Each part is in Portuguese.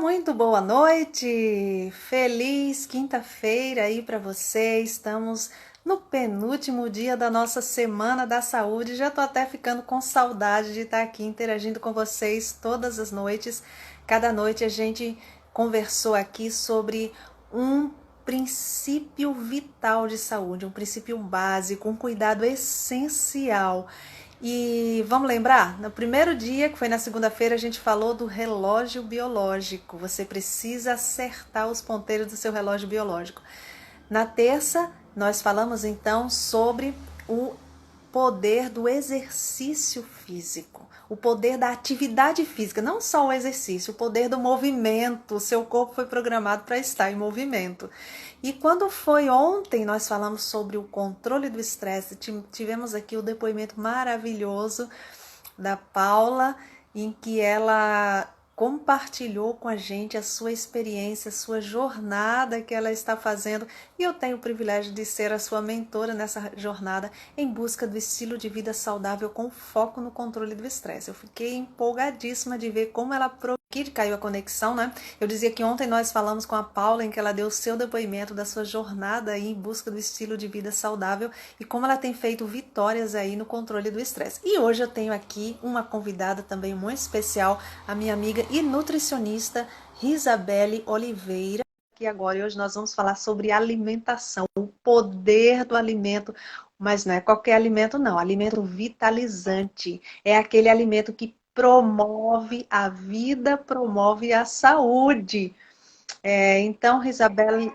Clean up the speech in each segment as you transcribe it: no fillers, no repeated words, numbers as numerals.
Muito boa noite! Feliz quinta-feira aí para você. Estamos no penúltimo dia da nossa Semana da Saúde. Já tô até ficando com saudade de estar aqui interagindo com vocês todas as noites. Cada noite a gente conversou aqui sobre um princípio vital de saúde, um princípio básico, um cuidado essencial. E vamos lembrar, no primeiro dia, que foi na segunda-feira, a gente falou do relógio biológico. Você precisa acertar os ponteiros do seu relógio biológico. Na terça, nós falamos então sobre o poder do exercício físico, o poder da atividade física, não só o exercício, o poder do movimento. O seu corpo foi programado para estar em movimento. E quando foi ontem, nós falamos sobre o controle do estresse. Tivemos aqui o depoimento maravilhoso da Paula, em que ela compartilhou com a gente a sua experiência, a sua jornada que ela está fazendo, e eu tenho o privilégio de ser a sua mentora nessa jornada em busca do estilo de vida saudável com foco no controle do estresse. Eu fiquei empolgadíssima de ver como ela que caiu a conexão, né? Eu dizia que ontem nós falamos com a Paula, em que ela deu o seu depoimento da sua jornada aí em busca do estilo de vida saudável e como ela tem feito vitórias aí no controle do estresse. E hoje eu tenho aqui uma convidada também muito especial, a minha amiga e nutricionista Risabelle Oliveira. Aqui agora, e hoje nós vamos falar sobre alimentação, o poder do alimento, mas não é qualquer alimento não, alimento vitalizante. É aquele alimento que promove a vida, promove a saúde. Então, Risabelle,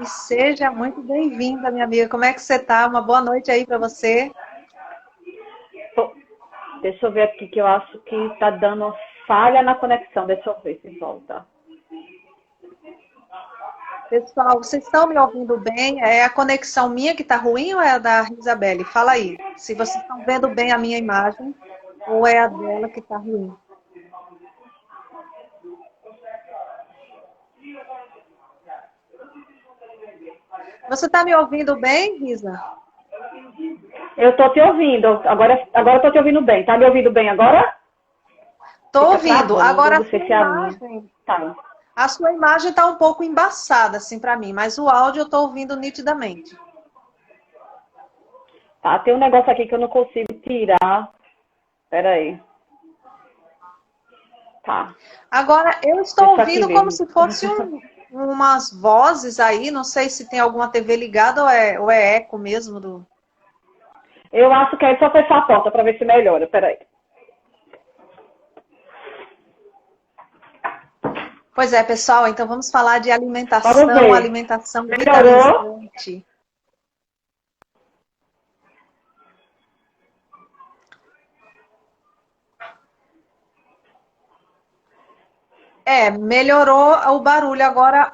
seja muito bem-vinda, minha amiga. Como é que você está? Uma boa noite aí para você. Deixa eu ver aqui, que eu acho que está dando falha na conexão. Deixa eu ver se volta. Pessoal, vocês estão me ouvindo bem? É a conexão minha que está ruim ou é a da Risabelle? Fala aí, se vocês estão vendo bem a minha imagem ou é a dela que está ruim. Você está me ouvindo bem, Risa? Eu estou te ouvindo. Agora eu estou te ouvindo bem. Tá me ouvindo bem agora? Estou ouvindo. Agora a sua imagem está um pouco embaçada assim para mim, mas o áudio eu estou ouvindo nitidamente. Tá, tem um negócio aqui que eu não consigo tirar. Espera aí. Tá. Agora eu estou ouvindo como se fosse umas vozes aí, não sei se tem alguma TV ligada ou é eco mesmo do... Eu acho que é só fechar a porta para ver se melhora. Peraí. Pois é, pessoal, então vamos falar de alimentação, alimentação vitalizante. Melhorou o barulho. Agora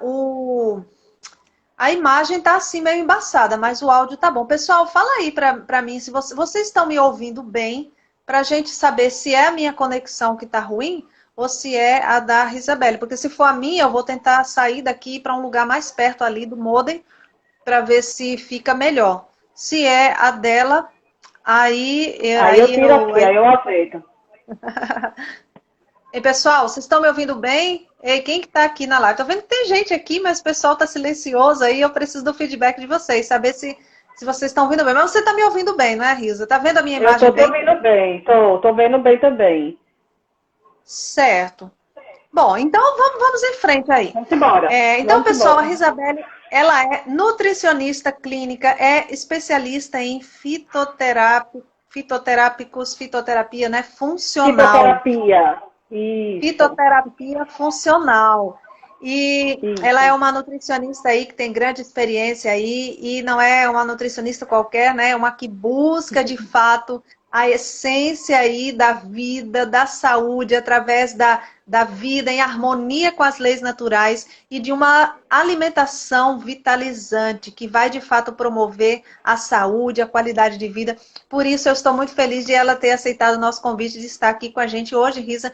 a imagem tá assim meio embaçada, mas o áudio tá bom. Pessoal, fala aí para mim se vocês estão me ouvindo bem, para a gente saber se é a minha conexão que tá ruim ou se é a da Risabelle. Porque se for a minha, eu vou tentar sair daqui para um lugar mais perto ali do modem para ver se fica melhor. Se é a dela, aí eu tiro aqui, aí eu aceito. E pessoal, vocês estão me ouvindo bem? Ei, quem que tá aqui na live? Tô vendo que tem gente aqui, mas o pessoal tá silencioso aí. Eu preciso do feedback de vocês, saber se vocês estão ouvindo bem. Mas você tá me ouvindo bem, não é, Risa? Tá vendo a minha imagem bem? Eu tô te ouvindo bem, tô vendo bem também. Certo. Bom, então vamos em frente aí. Vamos embora. Então, pessoal, a Risabelle, ela é nutricionista clínica, é especialista em fitoterapia, né? Funcional. Fitoterapia. Isso. Fitoterapia funcional. E ela é uma nutricionista aí que tem grande experiência aí, e não é uma nutricionista qualquer, né? É uma que busca de fato a essência aí da vida, da saúde, através da vida em harmonia com as leis naturais e de uma alimentação vitalizante que vai de fato promover a saúde, a qualidade de vida. Por isso eu estou muito feliz de ela ter aceitado o nosso convite de estar aqui com a gente hoje, Risa.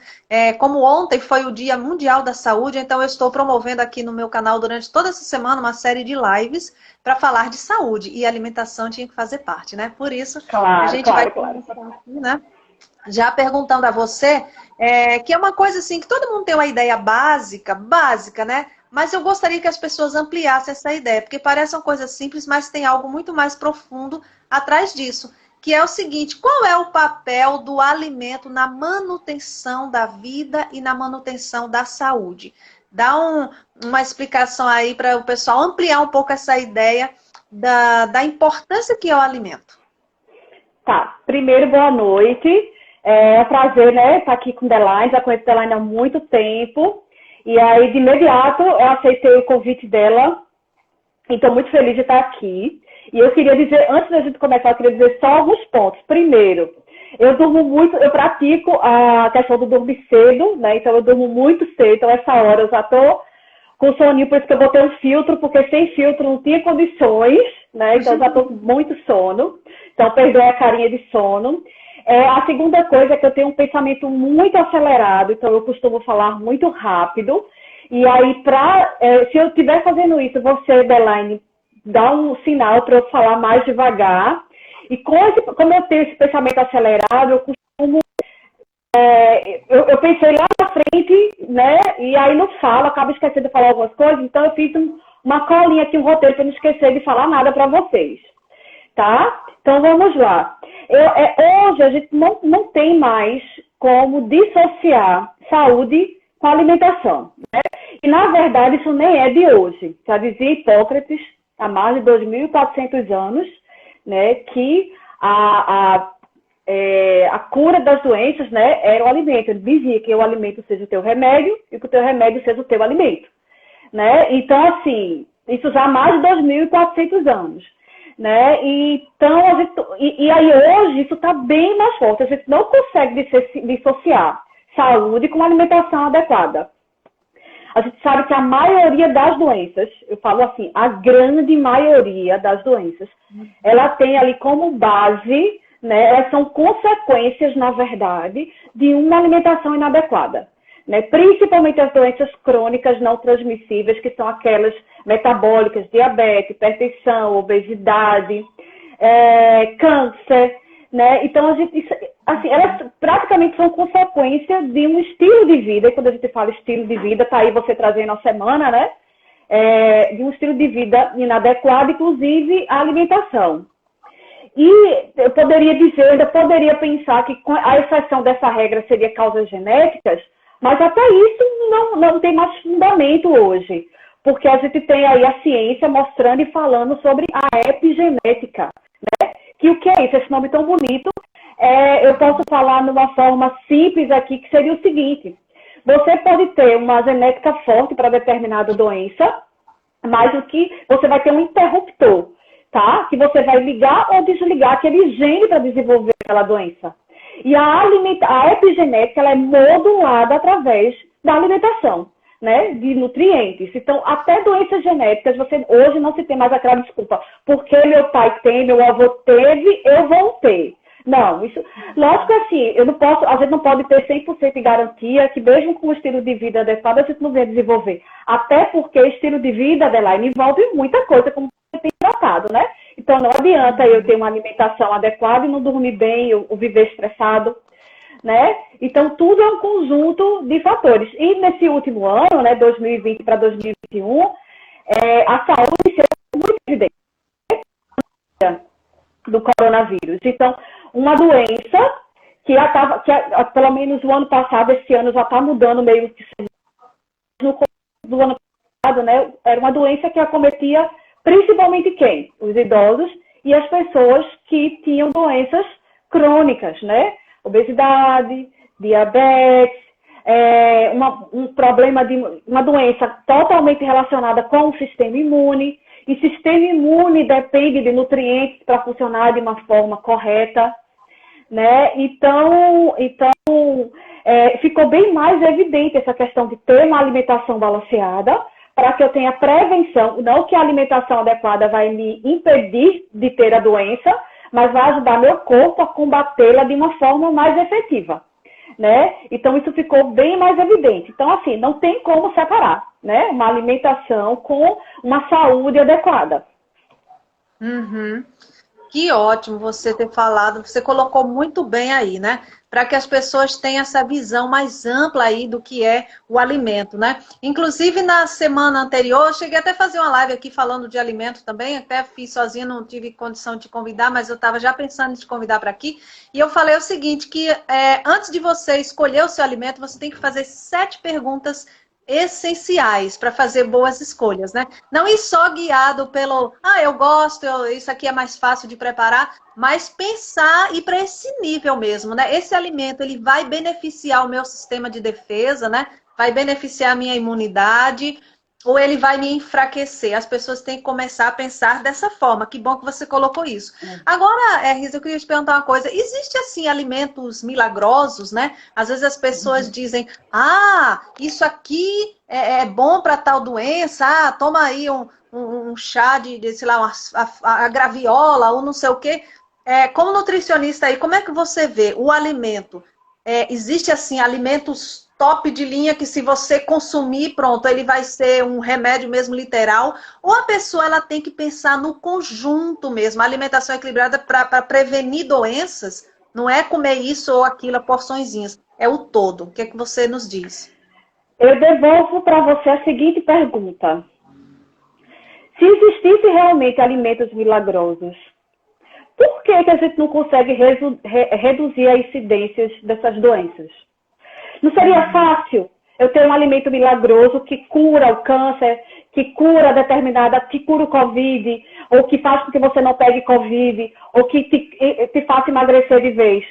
Como ontem foi o Dia Mundial da Saúde, então eu estou promovendo aqui no meu canal durante toda essa semana uma série de lives para falar de saúde, e a alimentação tinha que fazer parte, né? Por isso, a gente vai conversar aqui, né? já perguntando a você, que é uma coisa assim, que todo mundo tem uma ideia básica, né? Mas eu gostaria que as pessoas ampliassem essa ideia, porque parece uma coisa simples, mas tem algo muito mais profundo atrás disso, que é o seguinte: qual é o papel do alimento na manutenção da vida e na manutenção da saúde? Dá uma explicação aí para o pessoal ampliar um pouco essa ideia da importância que é o alimento. Tá, primeiro, boa noite. É um prazer, né, estar aqui com a Delaine. Já conheço a Delaine há muito tempo. E aí, de imediato, eu aceitei o convite dela. E estou muito feliz de estar aqui. E eu queria dizer, antes da gente começar, eu queria dizer só alguns pontos. Primeiro, eu durmo muito, eu pratico a questão do dormir cedo, né? Então, eu durmo muito cedo. Então, essa hora eu já estou com soninho, por isso que eu botei um filtro, porque sem filtro não tinha condições, né? Então, eu já estou com muito sono. Então, perdoe a carinha de sono. A segunda coisa é que eu tenho um pensamento muito acelerado, então eu costumo falar muito rápido. E aí, se eu estiver fazendo isso, você, Delaine, dá um sinal para eu falar mais devagar. E como eu tenho esse pensamento acelerado, eu costumo... eu pensei lá na frente, né? E aí não falo, acabo esquecendo de falar algumas coisas. Então, eu fiz uma colinha aqui, um roteiro, para não esquecer de falar nada para vocês. Tá? Então, vamos lá. Hoje, a gente não tem mais como dissociar saúde com alimentação, né? E, na verdade, isso nem é de hoje. Já dizia Hipócrates, há mais de 2.400 anos, né, que a cura das doenças, né, era o alimento. Ele dizia que o alimento seja o teu remédio e que o teu remédio seja o teu alimento, né? Então, assim, isso já há mais de 2.400 anos. Né? Então, e aí hoje isso está bem mais forte. A gente não consegue dissociar saúde com alimentação adequada. A gente sabe que a maioria das doenças, eu falo assim, a grande maioria das doenças, ela tem ali como base, né, elas são consequências, na verdade, de uma alimentação inadequada. Né? Principalmente as doenças crônicas não transmissíveis, que são aquelas metabólicas, diabetes, hipertensão, obesidade, câncer, né? Então, assim, elas praticamente são consequência de um estilo de vida, e quando a gente fala estilo de vida, tá aí você trazendo a semana, né? De um estilo de vida inadequado, inclusive a alimentação. E eu poderia dizer, eu ainda poderia pensar que a exceção dessa regra seria causas genéticas, mas até isso não tem mais fundamento hoje, porque a gente tem aí a ciência mostrando e falando sobre a epigenética, né? Que o que é isso? Esse nome tão bonito, eu posso falar numa forma simples aqui, que seria o seguinte: você pode ter uma genética forte para determinada doença, mas o que você vai ter um interruptor, tá? Que você vai ligar ou desligar aquele gene para desenvolver aquela doença. E a epigenética, ela é modulada através da alimentação, né, de nutrientes. Então, até doenças genéticas, hoje não se tem mais aquela desculpa, porque meu pai tem, meu avô teve, eu vou ter. Não, isso, lógico que assim, a gente não pode ter 100% de garantia que mesmo com o estilo de vida adequado, a gente não vai desenvolver. Até porque o estilo de vida, Adelaine, envolve muita coisa, como você tem tratado, né? Então, não adianta eu ter uma alimentação adequada e não dormir bem, eu viver estressado, né? Então, tudo é um conjunto de fatores. E nesse último ano, né, 2020 para 2021, a saúde se muito evidente do coronavírus. Então, uma doença que pelo menos o ano passado, esse ano já está mudando meio que no ano passado, né? Era uma doença que acometia principalmente quem? Os idosos e as pessoas que tinham doenças crônicas, né? Obesidade, diabetes, um problema de uma doença totalmente relacionada com o sistema imune. E sistema imune depende de nutrientes para funcionar de uma forma correta, né? Então ficou bem mais evidente essa questão de ter uma alimentação balanceada, para que eu tenha prevenção, não que a alimentação adequada vai me impedir de ter a doença, mas vai ajudar meu corpo a combatê-la de uma forma mais efetiva, né? Então, isso ficou bem mais evidente. Então, assim, não tem como separar, né? Uma alimentação com uma saúde adequada. Uhum. Que ótimo você ter falado, você colocou muito bem aí, né? Para que as pessoas tenham essa visão mais ampla aí do que é o alimento, né? Inclusive, na semana anterior, eu cheguei até a fazer uma live aqui falando de alimento também, até fiz sozinha, não tive condição de convidar, mas eu estava já pensando em te convidar para aqui. E eu falei o seguinte, que antes de você escolher o seu alimento, você tem que fazer 7 perguntas essenciais para fazer boas escolhas, né? Não ir só guiado pelo, eu gosto, isso aqui é mais fácil de preparar, mas pensar e para esse nível mesmo, né? Esse alimento ele vai beneficiar o meu sistema de defesa, né? Vai beneficiar a minha imunidade ou ele vai me enfraquecer? As pessoas têm que começar a pensar dessa forma. Que bom que você colocou isso. Agora, Risa, eu queria te perguntar uma coisa. Existe, assim, alimentos milagrosos, né? Às vezes as pessoas dizem, isso aqui é bom para tal doença, toma aí um chá sei lá, a graviola ou não sei o quê. Como nutricionista aí, como é que você vê o alimento? Existe, assim, alimentos top de linha que se você consumir, pronto, ele vai ser um remédio mesmo literal, ou a pessoa ela tem que pensar no conjunto mesmo, a alimentação equilibrada para prevenir doenças, não é comer isso ou aquilo, a porçõezinhas, é o todo. O que é que você nos diz? Eu devolvo para você a seguinte pergunta. Se existisse realmente alimentos milagrosos, por que a gente não consegue reduzir as incidências dessas doenças? Não seria fácil eu ter um alimento milagroso que cura o câncer, que cura que cura o Covid, ou que faz com que você não pegue Covid, ou que te faça emagrecer de vez?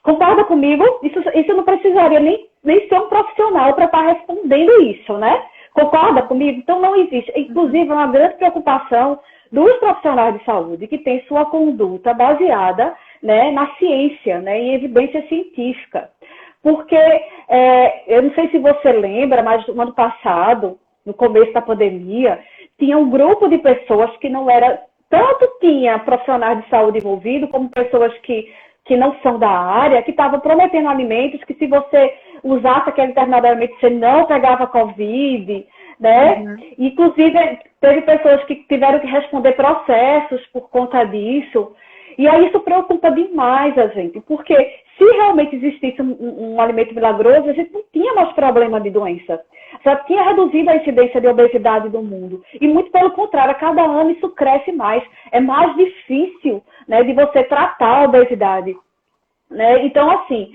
Concorda comigo? Isso não precisaria nem ser um profissional para estar respondendo isso, né? Concorda comigo? Então não existe. Inclusive, é uma grande preocupação dos profissionais de saúde que têm sua conduta baseada, né, na ciência, né, em evidência científica. Porque, eu não sei se você lembra, mas no ano passado, no começo da pandemia, tinha um grupo de pessoas que não era, tanto tinha profissionais de saúde envolvidos, como pessoas que não são da área, que estavam prometendo alimentos que se você usasse aquele determinado alimento, você não pegava Covid, né? Uhum. Inclusive, teve pessoas que tiveram que responder processos por conta disso. E aí isso preocupa demais a gente, porque se realmente existisse um alimento milagroso, a gente não tinha mais problema de doença. Já tinha reduzido a incidência de obesidade do mundo. E muito pelo contrário, a cada ano isso cresce mais. É mais difícil, né, de você tratar a obesidade. Né? Então, assim,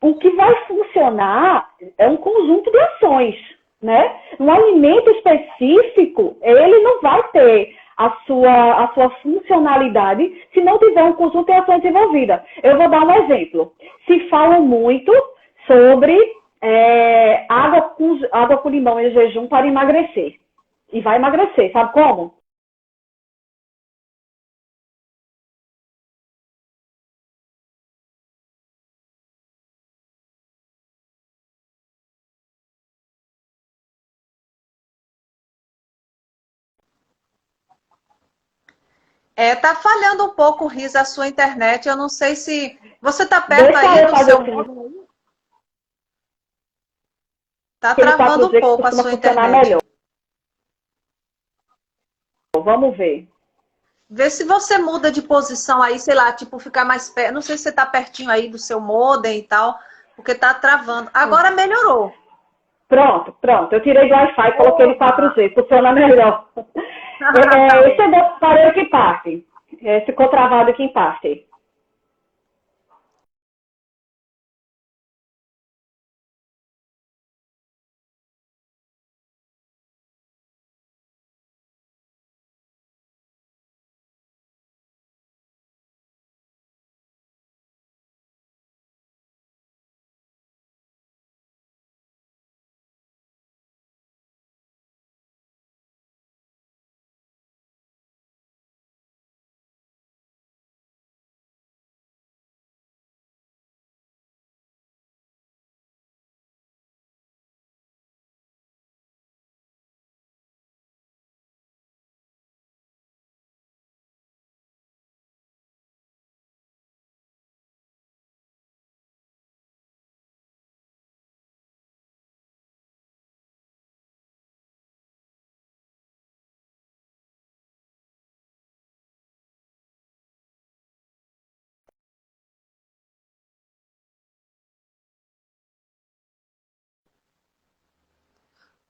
o que vai funcionar é um conjunto de ações, né? Um alimento específico, ele não vai ter a sua funcionalidade se não tiver um conjunto de ações envolvidas. Eu vou dar um exemplo. Se fala muito sobre água com limão em jejum para emagrecer. E vai emagrecer, sabe como? Tá falhando um pouco, Risa, a sua internet. Eu não sei se você está perto Deixa aí eu do fazer seu o seguinte, móvel. Tá aquele travando um 4G que pouco a costuma sua funcionar melhor. internet. Vamos ver. Vê se você muda de posição aí, sei lá, tipo, ficar mais perto. Não sei se você tá pertinho aí do seu modem e tal, porque tá travando. Agora melhorou. Pronto. Eu tirei do Wi-Fi e coloquei no Oba! 4G. Funciona melhor. Tá Esse é ótimo. do aparelho que parte. Ficou travado aqui em parte.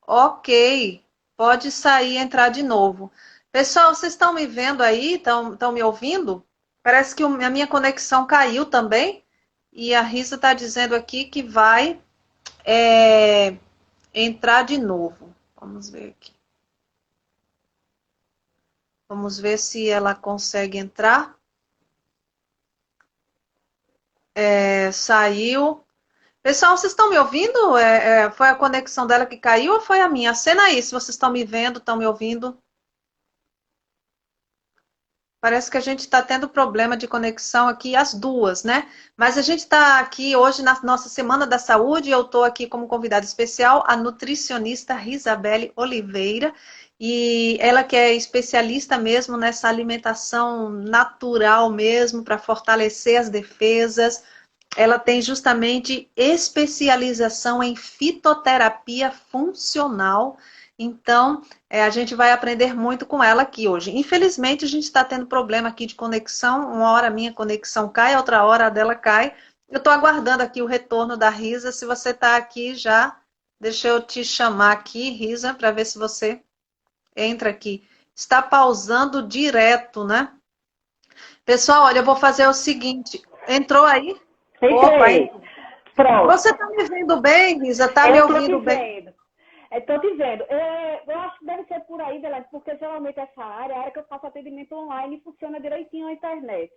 Ok, pode sair e entrar de novo. Pessoal, vocês estão me vendo aí? Estão me ouvindo? Parece que a minha conexão caiu também. E a Risa está dizendo aqui que vai é, entrar de novo. Vamos ver aqui. Vamos ver se ela consegue entrar. Saiu. Pessoal, vocês estão me ouvindo? Foi a conexão dela que caiu ou foi a minha? Acena aí se vocês estão me vendo, estão me ouvindo. Parece que a gente está tendo problema de conexão aqui, as duas, né? Mas a gente está aqui hoje na nossa Semana da Saúde e eu estou aqui como convidada especial a nutricionista Risabelle Oliveira. E ela que é especialista mesmo nessa alimentação natural mesmo, para fortalecer as defesas. Ela tem justamente especialização em fitoterapia funcional. Então, a gente vai aprender muito com ela aqui hoje. Infelizmente, a gente está tendo problema aqui de conexão. Uma hora a minha conexão cai, outra hora a dela cai. Eu estou aguardando aqui o retorno da Risa. Se você está aqui já, deixa eu te chamar aqui, Risa, para ver se você entra aqui. Está pausando direto, né? Pessoal, olha, eu vou fazer o seguinte. Entrou aí? Opa, Entrei. Pronto. você está me vendo bem, Risa? Está me ouvindo bem? Estou te vendo. Eu acho que deve ser por aí, Delane, porque geralmente essa área, a área que eu faço atendimento online, funciona direitinho a internet.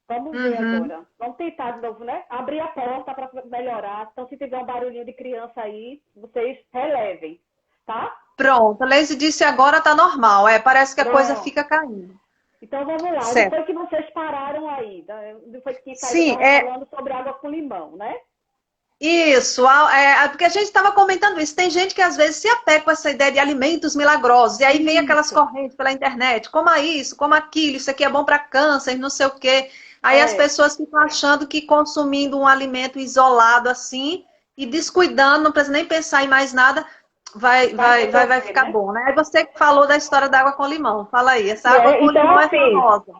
Vamos ver agora. Vamos tentar de novo, né? Abrir a porta para melhorar. Então, se tiver um barulhinho de criança aí, vocês relevem, tá? Pronto, a Leise disse agora está normal. Parece que a coisa fica caindo. Então, vamos lá. Certo. Depois que vocês pararam aí, depois que Sim, falando sobre água com limão, né? Isso, porque a gente estava comentando isso. Tem gente que às vezes se apega com essa ideia de alimentos milagrosos, e aí vem aquelas correntes pela internet, coma isso, coma aquilo, isso aqui é bom para câncer, não sei o quê. Aí as pessoas ficam achando que consumindo um alimento isolado assim, e descuidando, não precisa nem pensar em mais nada, vai ficar bom, né? Aí você falou da história da água com limão, fala aí, essa água com limão é famosa.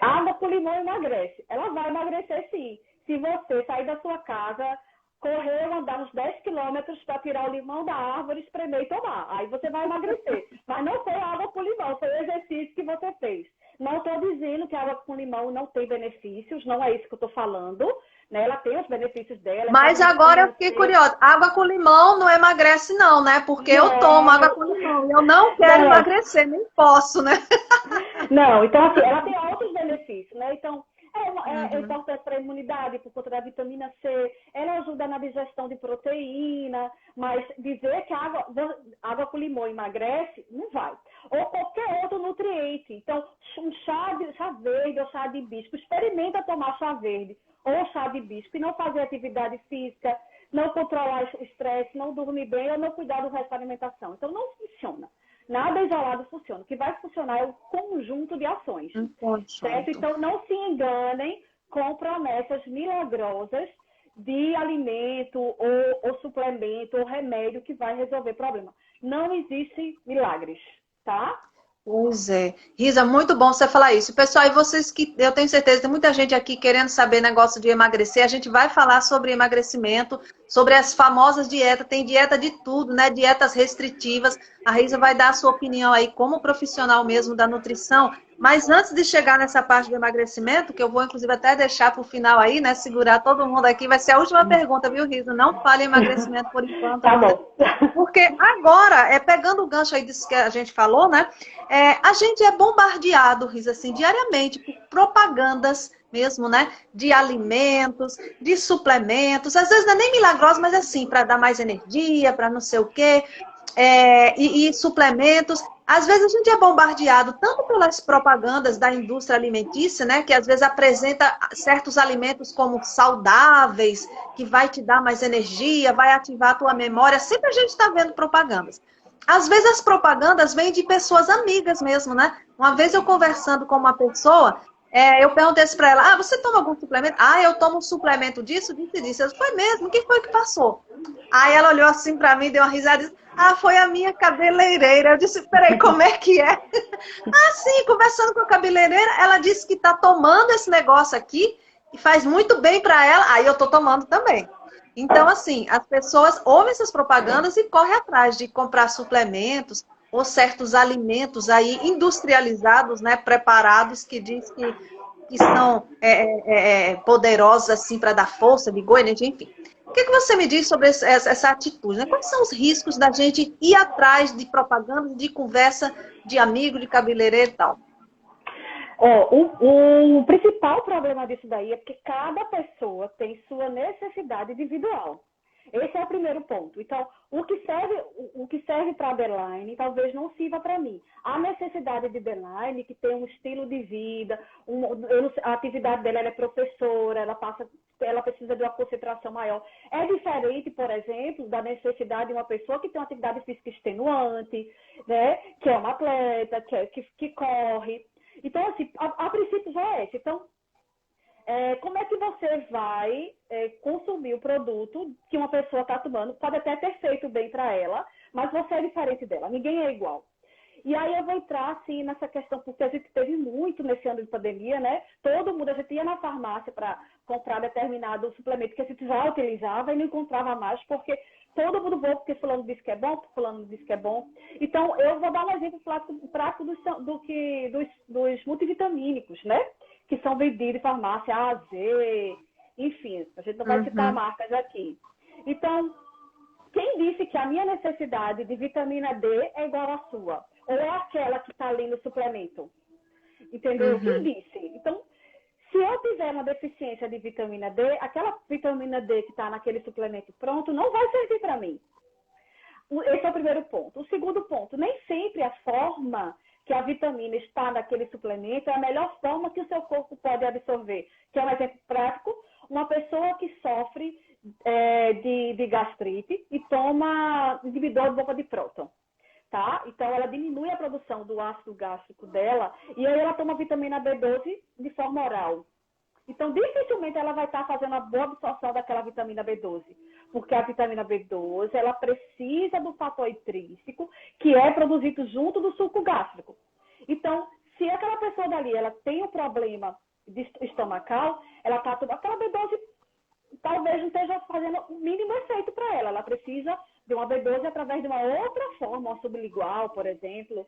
Água com limão emagrece. Ela vai emagrecer sim. Se você sair da sua casa, correr, andar uns 10 quilômetros para tirar o limão da árvore, espremer e tomar. Aí você vai emagrecer. Mas não foi água com limão, foi o exercício que você fez. Não estou dizendo que a água com limão não tem benefícios, não é isso que eu estou falando. Né? Ela tem os benefícios dela. Mas agora eu fiquei curiosa. Água com limão não emagrece não, né? Porque eu tomo água com limão e eu não quero emagrecer, nem posso, né? Não, então assim, ela tem outros benefícios, né? Então, é importante para a imunidade, por conta da vitamina C. Ela ajuda na digestão de proteína, mas dizer que a água com limão emagrece, não vai. Ou qualquer outro nutriente. Então, um chá verde ou chá de hibisco. Experimenta tomar chá verde ou chá de hibisco e não fazer atividade física, não controlar o estresse, não dormir bem ou não cuidar do resto da alimentação. Então, não funciona. Nada isolado funciona. O que vai funcionar é o conjunto de ações. Certo? Então, não se enganem com promessas milagrosas de alimento ou suplemento ou remédio que vai resolver problema. Não existe milagres, tá? Pois é. Risa, muito bom você falar isso. Pessoal, e vocês que eu tenho certeza, tem muita gente aqui querendo saber negócio de emagrecer. A gente vai falar sobre emagrecimento, sobre as famosas dietas. Tem dieta de tudo, né? Dietas restritivas. A Risa vai dar a sua opinião aí como profissional mesmo da nutrição. Mas antes de chegar nessa parte do emagrecimento, que eu vou inclusive até deixar para o final aí, né? Segurar todo mundo aqui, vai ser a última pergunta, viu, Risa? Não fale em emagrecimento por enquanto. Tá bom. Porque agora, pegando o gancho aí disso que a gente falou, né? A gente é bombardeado, Risa, assim, diariamente por propagandas mesmo, né? De alimentos, de suplementos, às vezes não é nem milagroso, mas assim, para dar mais energia, para não sei o quê. E suplementos. Às vezes a gente é bombardeado tanto pelas propagandas da indústria alimentícia, né, que às vezes apresenta certos alimentos como saudáveis, que vai te dar mais energia, vai ativar a tua memória. Sempre a gente está vendo propagandas. Às vezes as propagandas vêm de pessoas amigas mesmo, né? Uma vez eu conversando com uma pessoa, eu perguntei para ela, você toma algum suplemento? Eu tomo um suplemento disso, disso e disso. Eu disse, foi mesmo? O que foi que passou? Aí ela olhou assim para mim, deu uma risada e disse, foi a minha cabeleireira. Eu disse, peraí, como é que é? Sim, conversando com a cabeleireira, ela disse que está tomando esse negócio aqui e faz muito bem para ela. Aí eu estou tomando também. Então, assim, as pessoas ouvem essas propagandas e correm atrás de comprar suplementos ou certos alimentos aí industrializados, né, preparados, que diz que são poderosos assim para dar força, vigor, energia, enfim. O que você me diz sobre essa atitude? Né? Quais são os riscos da gente ir atrás de propaganda, de conversa de amigo, de cabeleireiro e tal? O principal problema disso daí é porque cada pessoa tem sua necessidade individual. Esse é o primeiro ponto. Então, o que serve para a Delaine talvez não sirva para mim. A necessidade de Delaine, que tem um estilo de vida, a atividade dela, ela é professora, ela precisa de uma concentração maior. É diferente, por exemplo, da necessidade de uma pessoa que tem uma atividade física extenuante, né? Que é uma atleta, que corre. Então, assim, a princípio já é esse. Então, como é que você vai consumir o produto que uma pessoa está tomando? Pode até ter feito bem para ela, mas você é diferente dela. Ninguém é igual. E aí eu vou entrar, assim, nessa questão, porque a gente teve muito nesse ano de pandemia, né? Todo mundo, a gente ia na farmácia para comprar determinado suplemento que a gente já utilizava e não encontrava mais, porque todo mundo voa, porque fulano disse que é bom, fulano disse que é bom. Então, eu vou dar um exemplo prático dos multivitamínicos, né? Que são vendidos em farmácia A, Z, enfim, a gente não vai citar marcas aqui. Então, quem disse que a minha necessidade de vitamina D é igual à sua? Ou é aquela que está ali no suplemento? Entendeu? Quem disse? Então, se eu tiver uma deficiência de vitamina D, aquela vitamina D que está naquele suplemento pronto não vai servir para mim. Esse é o primeiro ponto. O segundo ponto, nem sempre a forma que a vitamina está naquele suplemento é a melhor forma que o seu corpo pode absorver. Que é um exemplo prático, uma pessoa que sofre de gastrite e toma inibidor de bomba de próton. Tá? Então, ela diminui a produção do ácido gástrico dela e aí ela toma vitamina B12 de forma oral. Então, dificilmente ela vai estar fazendo a boa absorção daquela vitamina B12, porque a vitamina B12, ela precisa do fator intrínseco, que é produzido junto do suco gástrico. Então, se aquela pessoa dali, ela tem um problema estomacal, ela está tomando aquela B12, talvez não esteja fazendo o mínimo efeito para ela. Ela precisa de uma B12 através de uma outra forma, uma sublingual, por exemplo,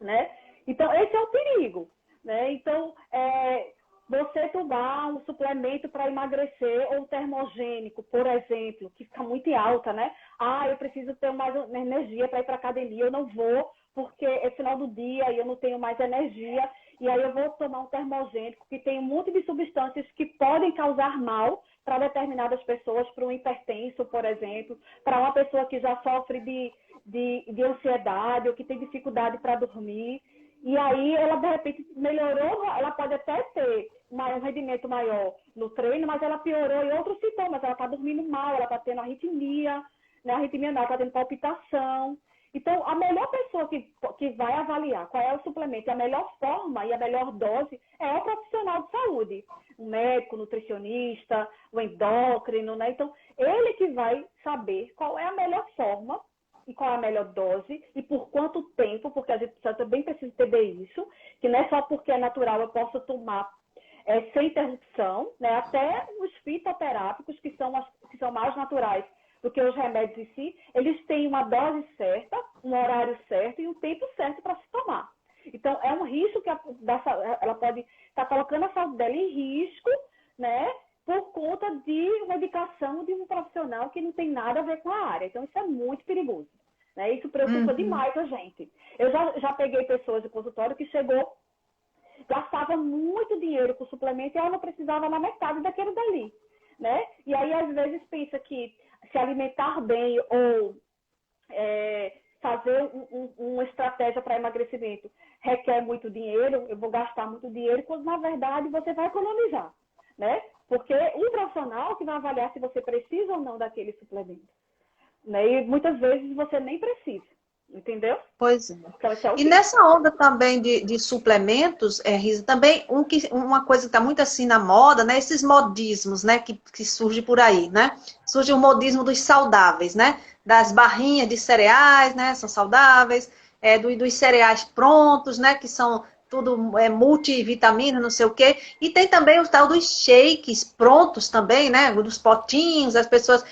né? Então, esse é o perigo, né? Então, você tomar um suplemento para emagrecer ou um termogênico, por exemplo, que fica muito alta, né? Ah, eu preciso ter mais energia para ir para a academia, eu não vou porque é final do dia e eu não tenho mais energia, e aí eu vou tomar um termogênico que tem um monte de substâncias que podem causar mal para determinadas pessoas, para um hipertenso, por exemplo, para uma pessoa que já sofre de ansiedade ou que tem dificuldade para dormir. E aí ela, de repente, melhorou, ela pode até ter um rendimento maior no treino, mas ela piorou em outros sintomas. Ela está dormindo mal, ela está tendo arritmia, né? Arritmia não, ela está tendo palpitação. Então, a melhor pessoa que vai avaliar qual é o suplemento, a melhor forma e a melhor dose é o profissional de saúde. O médico, nutricionista, o endócrino, né? Então, ele que vai saber qual é a melhor forma e qual é a melhor dose e por quanto tempo, porque a gente também precisa entender isso, que não é só porque é natural eu posso tomar sem interrupção, né? Até os fitoterápicos, que são mais naturais do que os remédios em si, eles têm uma dose certa, um horário certo e um tempo certo para se tomar. Então, é um risco que ela pode estar colocando a saúde dela em risco, né? Por conta de uma indicação de um profissional que não tem nada a ver com a área. Então, isso é muito perigoso, né? Isso preocupa demais a gente. Eu já peguei pessoas de consultório que gastava muito dinheiro com suplemento e ela não precisava na metade daquele dali, né? E aí, às vezes, pensa que se alimentar bem ou fazer uma estratégia para emagrecimento requer muito dinheiro, eu vou gastar muito dinheiro, quando, na verdade, você vai economizar, né? Porque um profissional que vai avaliar se você precisa ou não daquele suplemento, né? E muitas vezes você nem precisa, entendeu? Pois é. E nessa onda também de suplementos, Risa, também uma coisa que está muito assim na moda, né? Esses modismos, né? Que surge por aí, né? Surge o modismo dos saudáveis, né? Das barrinhas de cereais, né? São saudáveis, dos cereais prontos, né? Que são tudo é multivitamina, não sei o quê. E tem também o tal dos shakes prontos também, né? Dos potinhos, as pessoas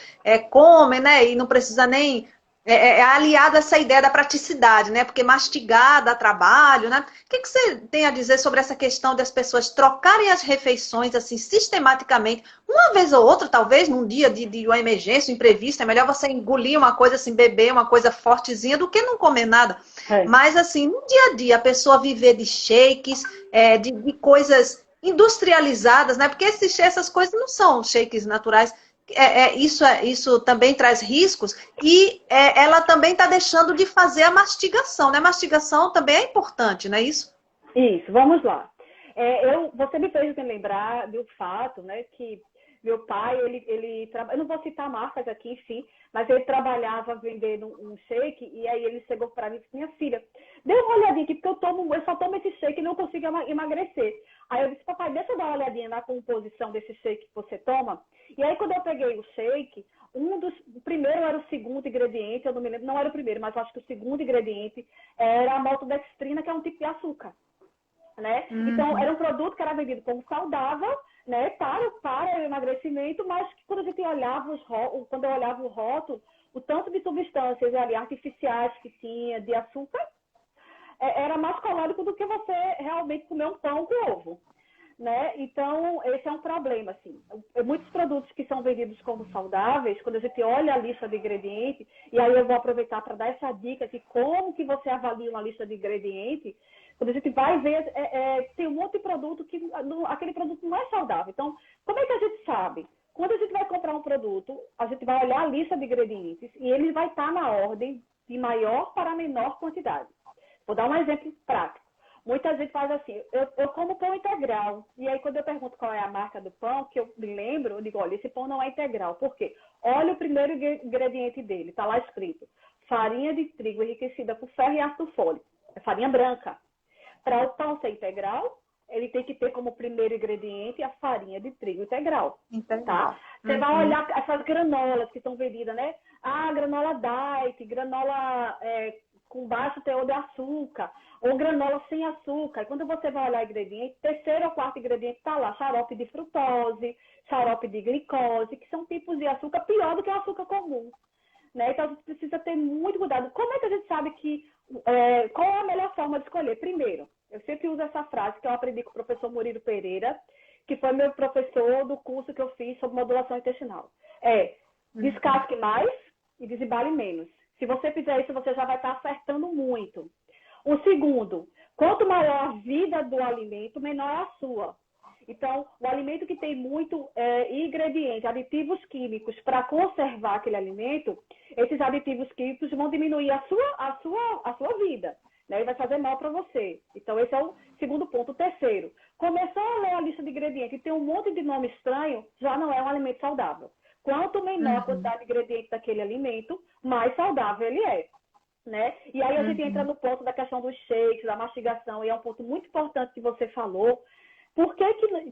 comem, né? E não precisa nem. É aliado a essa ideia da praticidade, né? Porque mastigar dá trabalho, né? O que você tem a dizer sobre essa questão das pessoas trocarem as refeições assim sistematicamente, uma vez ou outra, talvez, num dia de uma emergência, um imprevisto, é melhor você engolir uma coisa assim, beber uma coisa fortezinha do que não comer nada. É. Mas assim, no dia a dia, a pessoa viver de shakes, de coisas industrializadas, né? Porque essas coisas não são shakes naturais. Isso também traz riscos e ela também está deixando de fazer a mastigação, né? Mastigação também é importante, não é isso? Isso, vamos lá. Você me fez me lembrar do fato, né, que meu pai, eu não vou citar marcas aqui, enfim, mas ele trabalhava vendendo um shake e aí ele chegou para mim e disse, minha filha, dê uma olhadinha aqui, porque eu só tomo esse shake e não consigo emagrecer. Aí eu disse, papai, deixa eu dar uma olhadinha na composição desse shake que você toma. E aí quando eu peguei o shake, o primeiro era o segundo ingrediente, eu não me lembro, não era o primeiro, mas eu acho que o segundo ingrediente era a maltodextrina, que é um tipo de açúcar. Né? Então, era um produto que era vendido como saudável, né, para o emagrecimento, mas que quando a gente olhava quando eu olhava o rótulo, o tanto de substâncias ali, artificiais que tinha, de açúcar, era mais calórico do que você realmente comer um pão com ovo. Né? Então, esse é um problema, assim. Muitos produtos que são vendidos como saudáveis, quando a gente olha a lista de ingredientes, e aí eu vou aproveitar para dar essa dica de como que você avalia uma lista de ingredientes, quando a gente vai ver, tem um monte de produto que aquele produto não é saudável. Então, como é que a gente sabe? Quando a gente vai comprar um produto, a gente vai olhar a lista de ingredientes e ele vai estar na ordem de maior para menor quantidade. Vou dar um exemplo prático. Muita gente faz assim, eu como pão integral. E aí, quando eu pergunto qual é a marca do pão, que eu me lembro, eu digo, olha, esse pão não é integral. Por quê? Olha o primeiro ingrediente dele, está lá escrito. Farinha de trigo enriquecida por ferro e ácido fólico. É farinha branca. Para o pão ser integral, ele tem que ter como primeiro ingrediente a farinha de trigo integral. Tá? Você vai olhar essas granolas que são vendidas, né? Ah, granola diet, granola com baixo teor de açúcar, ou granola sem açúcar. E quando você vai olhar ingrediente, terceiro ou quarto ingrediente está lá, xarope de frutose, xarope de glicose, que são tipos de açúcar pior do que o açúcar comum. Né? Então, a gente precisa ter muito cuidado. Como é que a gente sabe qual é a melhor forma de escolher? Primeiro, eu sempre uso essa frase que eu aprendi com o professor Murilo Pereira, que foi meu professor do curso que eu fiz sobre modulação intestinal. Descasque mais e desembale menos. Se você fizer isso, você já vai estar acertando muito. O segundo, quanto maior a vida do alimento, menor é a sua. Então, o alimento que tem muito ingrediente, aditivos químicos para conservar aquele alimento, esses aditivos químicos vão diminuir a sua vida, né? E vai fazer mal para você. Então, esse é o segundo ponto. O terceiro, começou a ler a lista de ingredientes e tem um monte de nome estranho, já não é um alimento saudável. Quanto menor a quantidade de ingredientes daquele alimento, mais saudável ele é. Né? E aí a gente entra no ponto da questão dos shakes, da mastigação, e é um ponto muito importante que você falou. Por que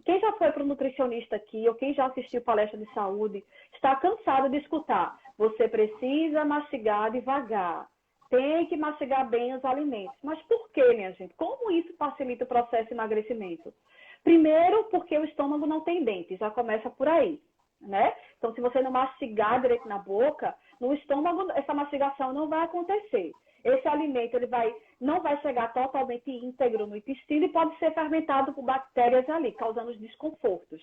quem já foi para o nutricionista aqui, ou quem já assistiu palestra de saúde, está cansado de escutar? Você precisa mastigar devagar. Tem que mastigar bem os alimentos. Mas por que, minha gente? Como isso facilita o processo de emagrecimento? Primeiro, porque o estômago não tem dentes, já começa por aí. Né? Então, se você não mastigar direito na boca, no estômago, essa mastigação não vai acontecer. Esse alimento não vai chegar totalmente íntegro no intestino e pode ser fermentado por bactérias ali, causando os desconfortos.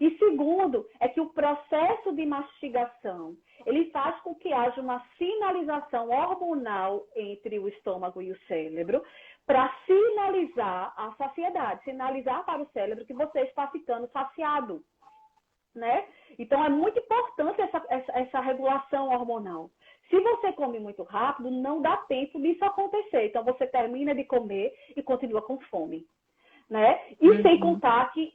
E segundo, é que o processo de mastigação, ele faz com que haja uma sinalização hormonal entre o estômago e o cérebro, para sinalizar a saciedade, sinalizar para o cérebro que você está ficando saciado. Né? Então, é muito importante essa regulação hormonal. Se você come muito rápido, não dá tempo disso acontecer. Então, você termina de comer e continua com fome. Né? E sem contar que,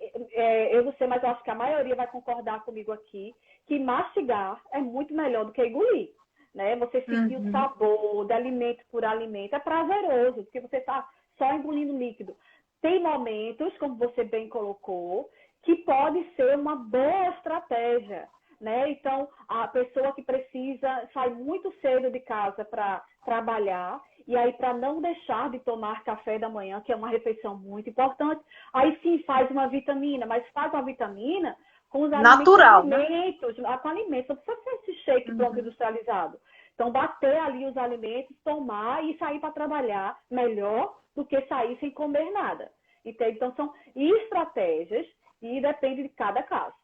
eu não sei, mas eu acho que a maioria vai concordar comigo aqui, que mastigar é muito melhor do que engolir. Né? Você sentir o sabor de alimento por alimento é prazeroso, porque você está só engolindo líquido. Tem momentos, como você bem colocou, que pode ser uma boa estratégia, né? Então, a pessoa que sai muito cedo de casa para trabalhar E aí, para não deixar de tomar café da manhã, que é uma refeição muito importante, aí sim faz uma vitamina, mas faz uma vitamina com os alimentos, Natural, né? com alimentos, não precisa ser esse shake pronto Uhum. industrializado. Então, bater ali os alimentos, tomar e sair para trabalhar melhor do que sair sem comer nada. Entende? Então, são estratégias e depende de cada caso,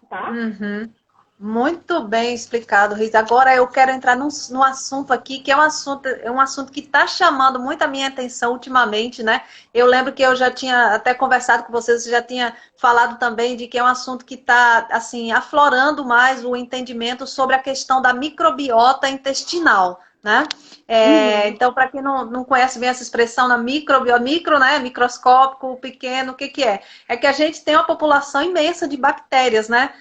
tá? Uhum. Muito bem explicado, Riz. Agora eu quero entrar num assunto aqui, que é um assunto que está chamando muito a minha atenção ultimamente, né? Eu lembro que eu já tinha até conversado com vocês, você já tinha falado também de que é um assunto que está, assim, aflorando mais o entendimento sobre a questão da microbiota intestinal, né? Uhum. Então, para quem não conhece bem essa expressão na microbiota, micro, né? Microscópico, pequeno, o que que é? É que a gente tem uma população imensa de bactérias, né?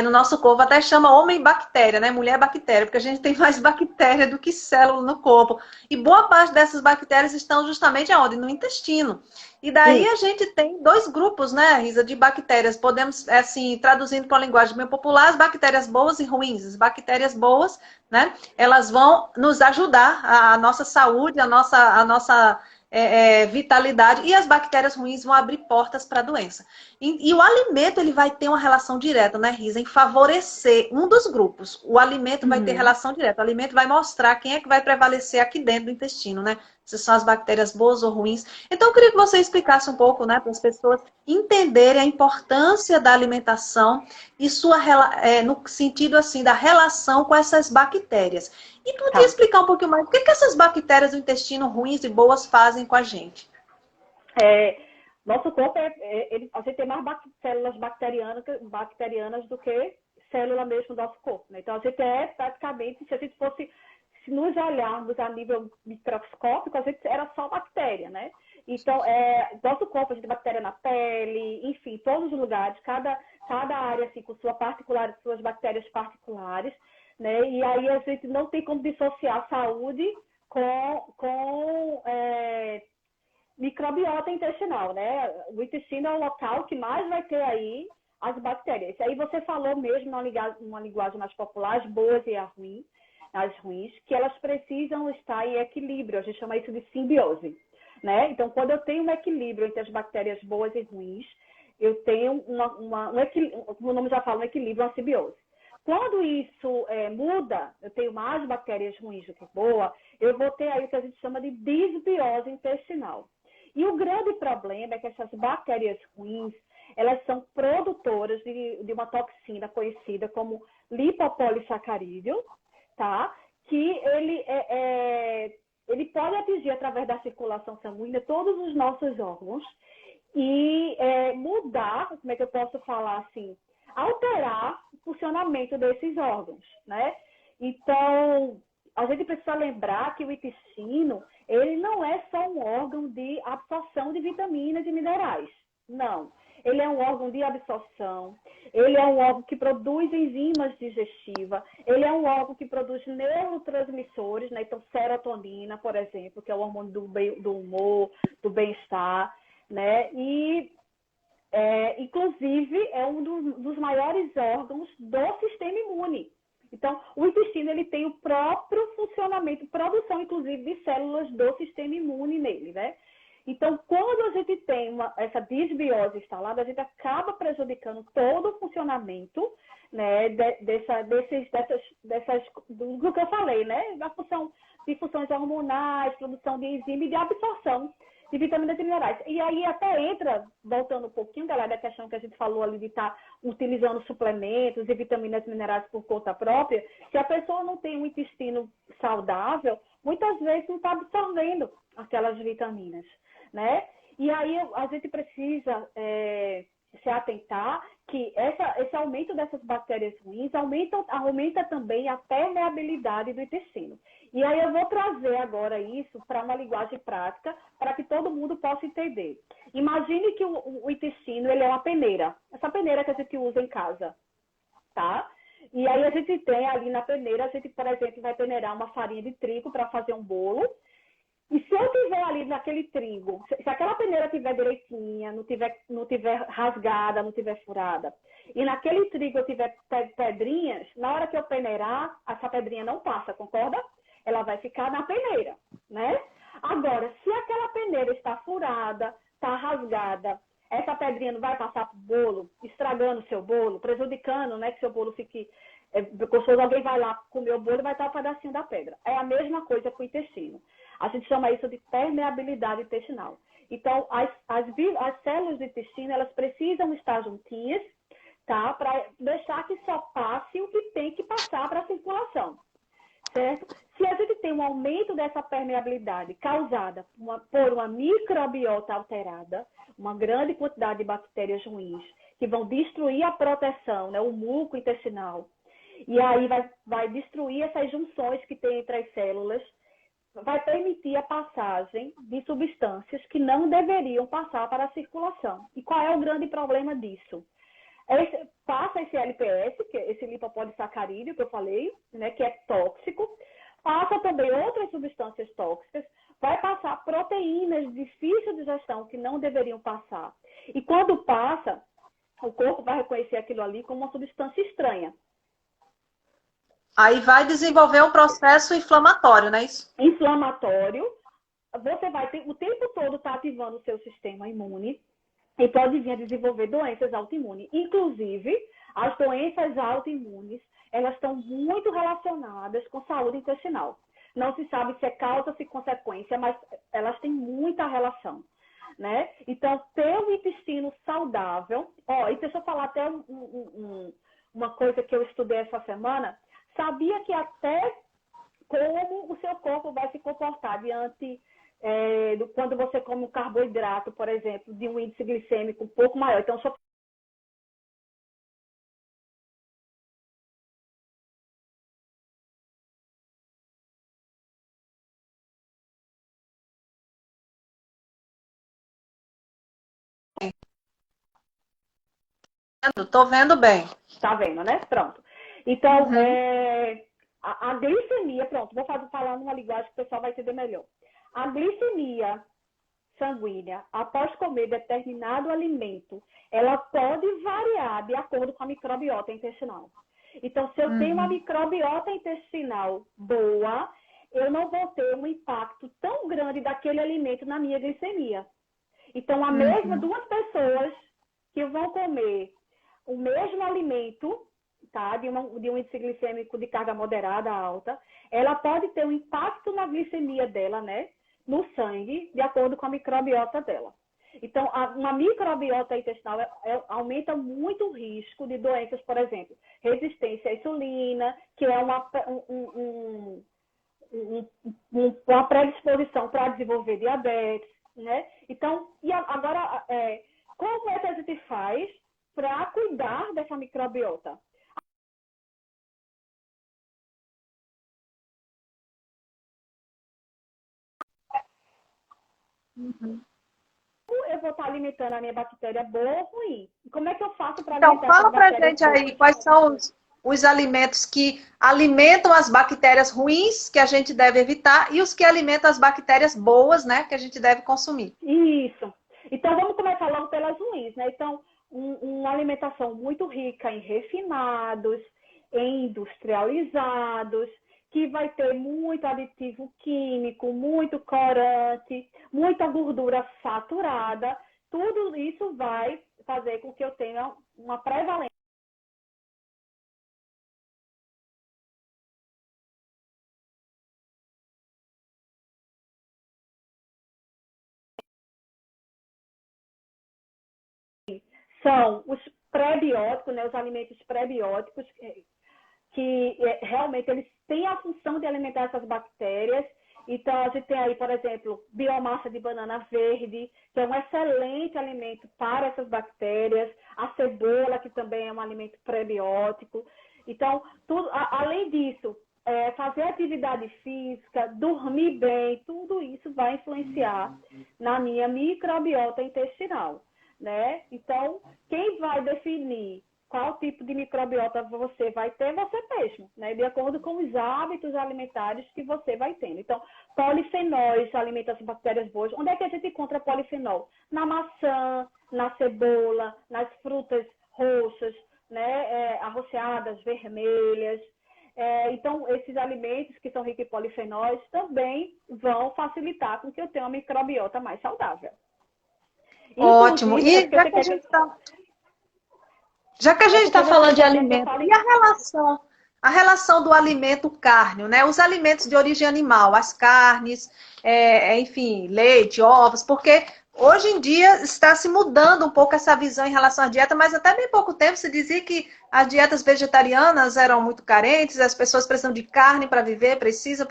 No nosso corpo, até chama homem bactéria, né? Mulher bactéria, porque a gente tem mais bactéria do que célula no corpo. E boa parte dessas bactérias estão justamente aonde? No intestino. E daí a Isso. gente tem dois grupos, né, Risa, de bactérias. Podemos, assim, traduzindo para a linguagem bem popular, as bactérias boas e ruins. As bactérias boas, né, elas vão nos ajudar, a nossa saúde, a nossa vitalidade, e as bactérias ruins vão abrir portas para a doença. E o alimento ele vai ter uma relação direta, né, Risa, em favorecer um dos grupos. O alimento vai ter Uhum. relação direta. O alimento vai mostrar quem é que vai prevalecer aqui dentro do intestino, né? Se são as bactérias boas ou ruins. Então, eu queria que você explicasse um pouco, né, para as pessoas entenderem a importância da alimentação e no sentido assim da relação com essas bactérias. E podia Tá. explicar um pouquinho mais o que essas bactérias do intestino ruins e boas fazem com a gente? É, nosso corpo, a gente tem mais células bacterianas do que célula mesmo do nosso corpo. Né? Então, a gente é praticamente, se a gente fosse, se nos olharmos a nível microscópico, a gente era só bactéria, né? Então, nosso corpo, a gente tem bactéria na pele, enfim, todos os lugares, cada área assim, com suas bactérias particulares, né? E aí a gente não tem como dissociar a saúde com microbiota intestinal, né? O intestino é o local que mais vai ter aí as bactérias. Aí você falou mesmo numa linguagem mais popular, as boas e as ruins, que elas precisam estar em equilíbrio. A gente chama isso de simbiose, né? Então, quando eu tenho um equilíbrio entre as bactérias boas e ruins, eu tenho um equilíbrio, como o nome já fala, um equilíbrio, uma simbiose. Quando isso muda, eu tenho mais bactérias ruins do que boa, eu vou ter aí o que a gente chama de disbiose intestinal. E o grande problema é que essas bactérias ruins, elas são produtoras de uma toxina conhecida como lipopolissacarídeo, tá? Que ele pode atingir através da circulação sanguínea todos os nossos órgãos e mudar, como é que eu posso falar assim, alterar o funcionamento desses órgãos, né? Então, a gente precisa lembrar que o intestino, ele não é só um órgão de absorção de vitaminas e minerais. Não. Ele é um órgão de absorção, ele é um órgão que produz enzimas digestivas, ele é um órgão que produz neurotransmissores, né? Então, serotonina, por exemplo, que é o hormônio do humor, do bem-estar, né? E, inclusive, é um dos maiores órgãos do sistema imune. Então, o intestino ele tem o próprio funcionamento, produção, inclusive, de células do sistema imune nele, né? Então, quando a gente tem essa disbiose instalada, a gente acaba prejudicando todo o funcionamento, né, do que eu falei, né? Da função de funções hormonais, produção de enzima e de absorção de vitaminas e minerais. E aí até entra, voltando um pouquinho, galera, da questão que a gente falou ali de estar utilizando suplementos e vitaminas e minerais por conta própria, se a pessoa não tem um intestino saudável, muitas vezes não está absorvendo aquelas vitaminas, né? E aí a gente precisa se atentar que esse aumento dessas bactérias ruins aumenta também a permeabilidade do intestino. E aí eu vou trazer agora isso para uma linguagem prática, para que todo mundo possa entender. Imagine que o intestino ele é uma peneira, essa peneira que a gente usa em casa, tá? E aí a gente tem ali na peneira, a gente, por exemplo, vai peneirar uma farinha de trigo para fazer um bolo. E se eu tiver ali naquele trigo, se aquela peneira estiver direitinha, não tiver rasgada, não tiver furada, e naquele trigo eu tiver pedrinhas, na hora que eu peneirar, essa pedrinha não passa, concorda? Ela vai ficar na peneira. né? Agora, se aquela peneira está furada, está rasgada, essa pedrinha não vai passar para o bolo, estragando o seu bolo, prejudicando, né, que seu bolo fique... Gostoso, alguém vai lá comer o bolo e vai estar um pedacinho da pedra. É a mesma coisa com o intestino. A gente chama isso de permeabilidade intestinal. Então, as células do intestino, elas precisam estar juntinhas, tá? Para deixar que só passe o que tem que passar para a circulação, certo? Se a gente tem um aumento dessa permeabilidade causada por uma microbiota alterada, uma grande quantidade de bactérias ruins, que vão destruir a proteção, né, o muco intestinal, e aí vai destruir essas junções que tem entre as células, vai permitir a passagem de substâncias que não deveriam passar para a circulação. E qual é o grande problema disso? Passa esse LPS, que é esse lipopolissacarídeo que eu falei, né, que é tóxico, passa também outras substâncias tóxicas, vai passar proteínas de difícil digestão que não deveriam passar. E quando passa, o corpo vai reconhecer aquilo ali como uma substância estranha. Aí vai desenvolver um processo inflamatório, não é isso? Inflamatório, você vai o tempo todo estar ativando o seu sistema imune e pode vir a desenvolver doenças autoimunes. Inclusive, as doenças autoimunes, elas estão muito relacionadas com saúde intestinal. Não se sabe se é causa ou se é consequência, mas elas têm muita relação, né? Então, ter um intestino saudável... e deixa eu falar até uma coisa que eu estudei essa semana. Sabia que até como o seu corpo vai se comportar diante... quando você come um carboidrato, por exemplo, de um índice glicêmico um pouco maior. Então, só Estou vendo bem. tá vendo, né? Pronto. Então, Uhum. a glicemia, pronto, vou falar numa linguagem que o pessoal vai entender melhor. A glicemia sanguínea, após comer determinado alimento, ela pode variar de acordo com a microbiota intestinal. Então, se eu tenho uma microbiota intestinal boa, eu não vou ter um impacto tão grande daquele alimento na minha glicemia. Então, a mesma duas pessoas que vão comer o mesmo alimento, tá, de um índice glicêmico de carga moderada alta, ela pode ter um impacto na glicemia dela, né, no sangue, de acordo com a microbiota dela. Então, uma microbiota intestinal aumenta muito o risco de doenças, por exemplo, resistência à insulina, que é uma predisposição para desenvolver diabetes, né? Então, e agora, como é que a gente faz para cuidar dessa microbiota? Eu vou estar alimentando a minha bactéria boa ou ruim? Como é que eu faço para Então, alimentar essas fala pra bactérias gente aí boas? quais são os alimentos que alimentam as bactérias ruins, que a gente deve evitar, e os que alimentam as bactérias boas, né, que a gente deve consumir. Isso. Então, vamos começar logo pelas ruins, né? Então, uma alimentação muito rica em refinados, em industrializados, que vai ter muito aditivo químico, muito corante, muita gordura saturada. Tudo isso vai fazer com que eu tenha uma prevalência. São os prebióticos, né? Os alimentos prebióticos, que realmente eles têm a função de alimentar essas bactérias. Então, a gente tem aí, por exemplo, biomassa de banana verde, que é um excelente alimento para essas bactérias. A cebola, que também é um alimento prebiótico. Então, além disso, fazer atividade física, dormir bem, tudo isso vai influenciar na minha microbiota intestinal, né? Então, quem vai definir qual tipo de microbiota você vai ter, você mesmo, né? De acordo com os hábitos alimentares que você vai tendo. Então, polifenóis alimentam as bactérias boas. Onde é que a gente encontra polifenol? Na maçã, na cebola, nas frutas roxas, né? Arroxeadas, vermelhas. Então, esses alimentos que são ricos em polifenóis também vão facilitar com que eu tenha uma microbiota mais saudável. Ótimo. Inclusive, E já que a gente está falando de alimento, e a relação do alimento carne, né? Os alimentos de origem animal, as carnes, enfim, leite, ovos, porque hoje em dia está se mudando um pouco essa visão em relação à dieta, mas até bem pouco tempo se dizia que as dietas vegetarianas eram muito carentes, as pessoas precisam de carne para viver, precisa,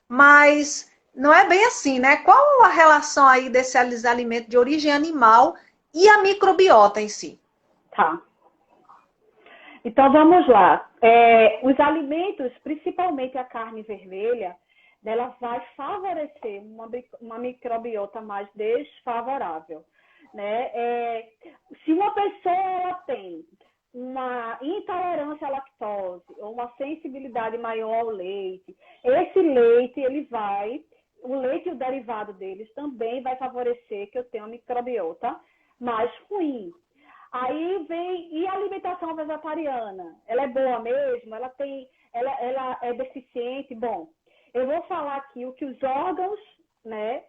mas não é bem assim, né? Qual a relação aí desses alimentos de origem animal e a microbiota em si? Tá. Então, vamos lá. Os alimentos, principalmente a carne vermelha, ela vai favorecer uma microbiota mais desfavorável, né? Se uma pessoa ela tem uma intolerância à lactose ou uma sensibilidade maior ao leite, esse leite, o leite e o derivado deles também vai favorecer que eu tenha uma microbiota mais ruim. Aí e a alimentação vegetariana? Ela é boa mesmo? Ela é deficiente? Bom, eu vou falar aqui o que os órgãos, né,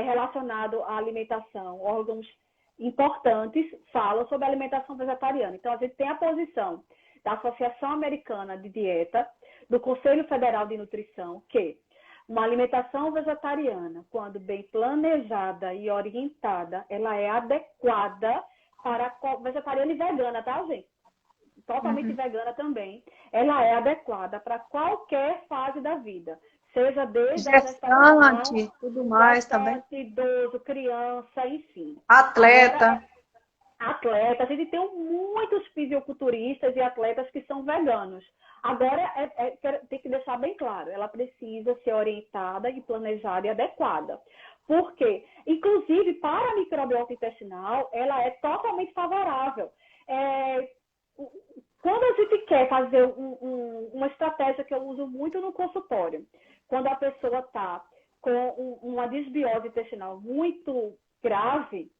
relacionados à alimentação, órgãos importantes, falam sobre a alimentação vegetariana. Então, a gente tem a posição da Associação Americana de Dieta, do Conselho Federal de Nutrição, que uma alimentação vegetariana, quando bem planejada e orientada, ela é adequada para vegetariana e vegana, tá, gente? Totalmente vegana também. Ela é adequada para qualquer fase da vida. Seja desde a gestação, tudo mais também. Idoso, criança, enfim. Atleta. Atleta. A gente tem muitos fisiculturistas e atletas que são veganos. Agora, tem que deixar bem claro, ela precisa ser orientada e planejada e adequada. Por quê? Inclusive, para a microbiota intestinal, ela é totalmente favorável. Quando a gente quer fazer uma estratégia que eu uso muito no consultório, quando a pessoa está com uma desbiose intestinal muito grave,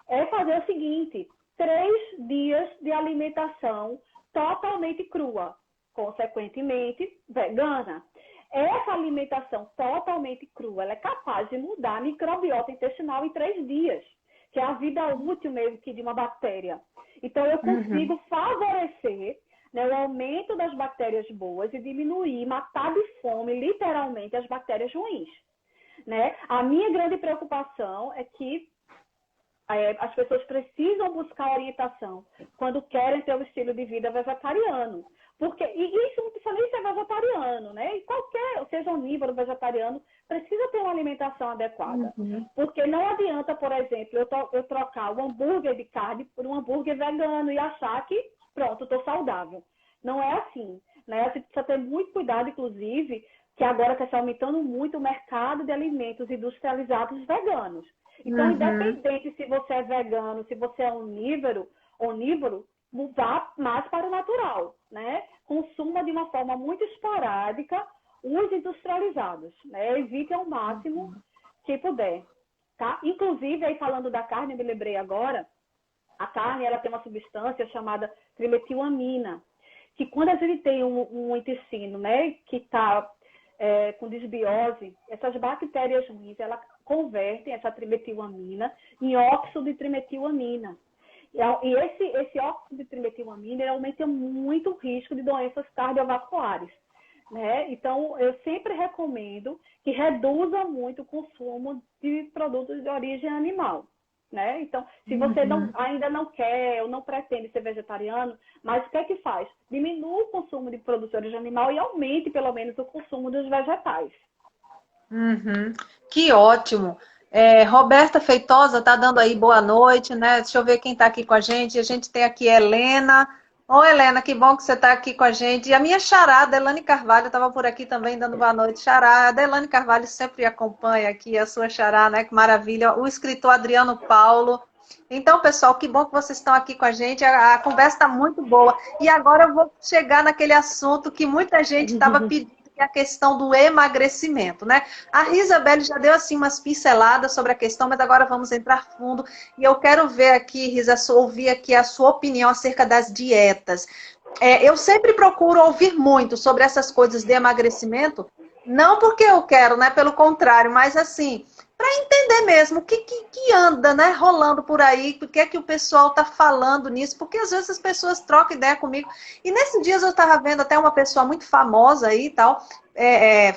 é fazer o seguinte: 3 dias de alimentação totalmente crua, consequentemente vegana. Essa alimentação totalmente crua, ela é capaz de mudar a microbiota intestinal em 3 dias, que é a vida útil mesmo que de uma bactéria. Então, eu consigo favorecer, né, o aumento das bactérias boas e diminuir, matar de fome, literalmente, as bactérias ruins. Né? A minha grande preocupação é que as pessoas precisam buscar orientação quando querem ter um estilo de vida vegetariano. Porque, e isso não precisa nem ser vegetariano, né? E seja onívoro, vegetariano, precisa ter uma alimentação adequada. Porque não adianta, por exemplo, eu trocar o hambúrguer de carne por um hambúrguer vegano e achar que, pronto, estou saudável. Não é assim, né? A gente precisa ter muito cuidado, inclusive, que agora está aumentando muito o mercado de alimentos industrializados veganos. Então, independente se você é vegano, se você é onívoro, vá mais para o natural, né? Consuma de uma forma muito esporádica os industrializados, né? Evite ao máximo que puder, tá? Inclusive, aí falando da carne, eu me lembrei agora, a carne, ela tem uma substância chamada trimetilamina, que quando a gente tem um intestino, né, que está com desbiose, essas bactérias ruins, elas convertem essa trimetilamina em óxido de trimetilamina. E esse óxido de trimetilamina aumenta muito o risco de doenças cardiovasculares. Né? Então, eu sempre recomendo que reduza muito o consumo de produtos de origem animal. Né? Então, se você ainda não quer ou não pretende ser vegetariano, mas o que é que faz? Diminua o consumo de produtos de origem animal e aumente, pelo menos, o consumo dos vegetais. Que ótimo! Roberta Feitosa está dando aí boa noite, né? Deixa eu ver quem está aqui com a gente. A gente tem aqui Helena. Ô, Helena, que bom que você está aqui com a gente. E a minha xará, Delane Carvalho, estava por aqui também dando boa noite. Xará, a Delane Carvalho sempre acompanha aqui a sua xará, né? Que maravilha. O escritor Adriano Paulo. Então, pessoal, que bom que vocês estão aqui com a gente. A conversa está muito boa. E agora eu vou chegar naquele assunto que muita gente estava pedindo, que é a questão do emagrecimento, né? A Risabelle já deu assim umas pinceladas sobre a questão, mas agora vamos entrar fundo. E eu quero ver aqui, Risa, ouvir aqui a sua opinião acerca das dietas. Eu sempre procuro ouvir muito sobre essas coisas de emagrecimento, não porque eu quero, né? Pelo contrário, mas assim, para entender mesmo o que anda, né, rolando por aí, o que é que o pessoal está falando nisso, porque às vezes as pessoas trocam ideia comigo. E nesses dias eu estava vendo até uma pessoa muito famosa aí e tal,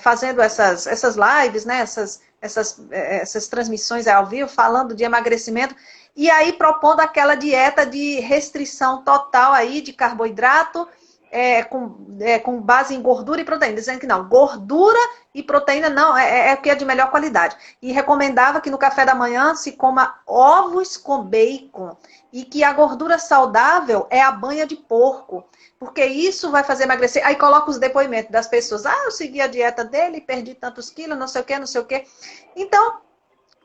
fazendo essas lives, né? Essas transmissões ao vivo, falando de emagrecimento. E aí propondo aquela dieta de restrição total aí de carboidrato, com base em gordura e proteína, dizendo que não, gordura e proteína não, é o que é de melhor qualidade. E recomendava que no café da manhã se coma ovos com bacon e que a gordura saudável é a banha de porco, porque isso vai fazer emagrecer. Aí coloca os depoimentos das pessoas, eu segui a dieta dele, perdi tantos quilos, não sei o quê, não sei o quê. Então,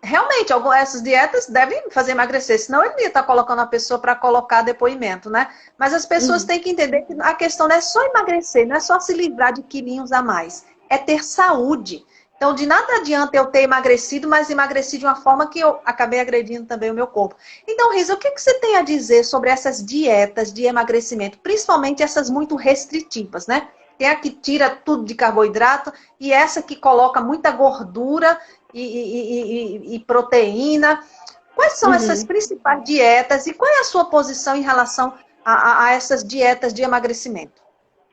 realmente, essas dietas devem fazer emagrecer, senão ele não ia estar colocando a pessoa para colocar depoimento, né? Mas as pessoas Uhum. têm que entender que a questão não é só emagrecer, não é só se livrar de quilinhos a mais, é ter saúde. Então, de nada adianta eu ter emagrecido, mas emagreci de uma forma que eu acabei agredindo também o meu corpo. Então, Risa, o que você tem a dizer sobre essas dietas de emagrecimento, principalmente essas muito restritivas, né? Tem a que tira tudo de carboidrato e essa que coloca muita gordura e proteína. Quais são essas Uhum. principais dietas e qual é a sua posição em relação a essas dietas de emagrecimento?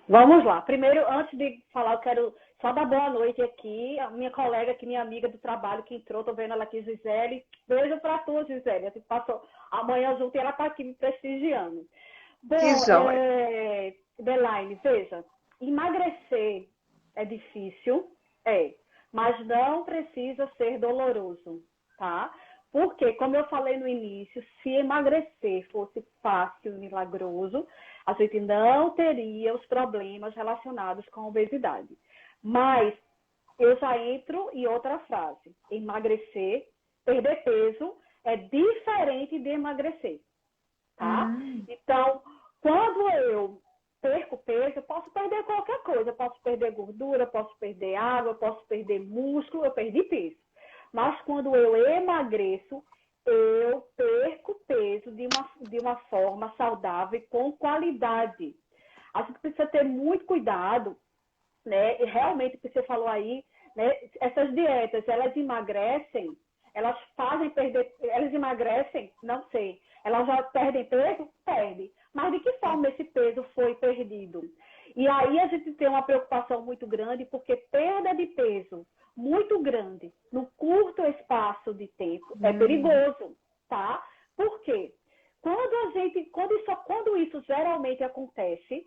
Vamos lá. Primeiro, antes de falar, eu quero só dar boa noite aqui. A minha colega, aqui, minha amiga do trabalho que entrou, tô vendo ela aqui, Gisele. Beijo pra tu, Gisele. A gente passou amanhã junto e ela tá aqui me prestigiando. Que Bom, joia. Delaine, veja, emagrecer é difícil, mas não precisa ser doloroso, tá? Porque, como eu falei no início, se emagrecer fosse fácil e milagroso, a gente não teria os problemas relacionados com a obesidade. Mas eu já entro em outra frase. Emagrecer, perder peso, é diferente de emagrecer, tá? Hum. Então, quando eu perco peso, eu posso perder qualquer coisa. Eu posso perder gordura, eu posso perder água, eu posso perder músculo, eu perdi peso. Mas quando eu emagreço, eu perco peso de uma forma saudável e com qualidade. A gente precisa ter muito cuidado, né? E realmente, o que você falou aí, né? Essas dietas, elas emagrecem, elas fazem perder, elas emagrecem, não sei. Elas já perdem peso? Perde. Mas de que forma esse peso foi perdido? E aí a gente tem uma preocupação muito grande, porque perda de peso muito grande no curto espaço de tempo é perigoso, tá? Por quê? Quando isso geralmente acontece,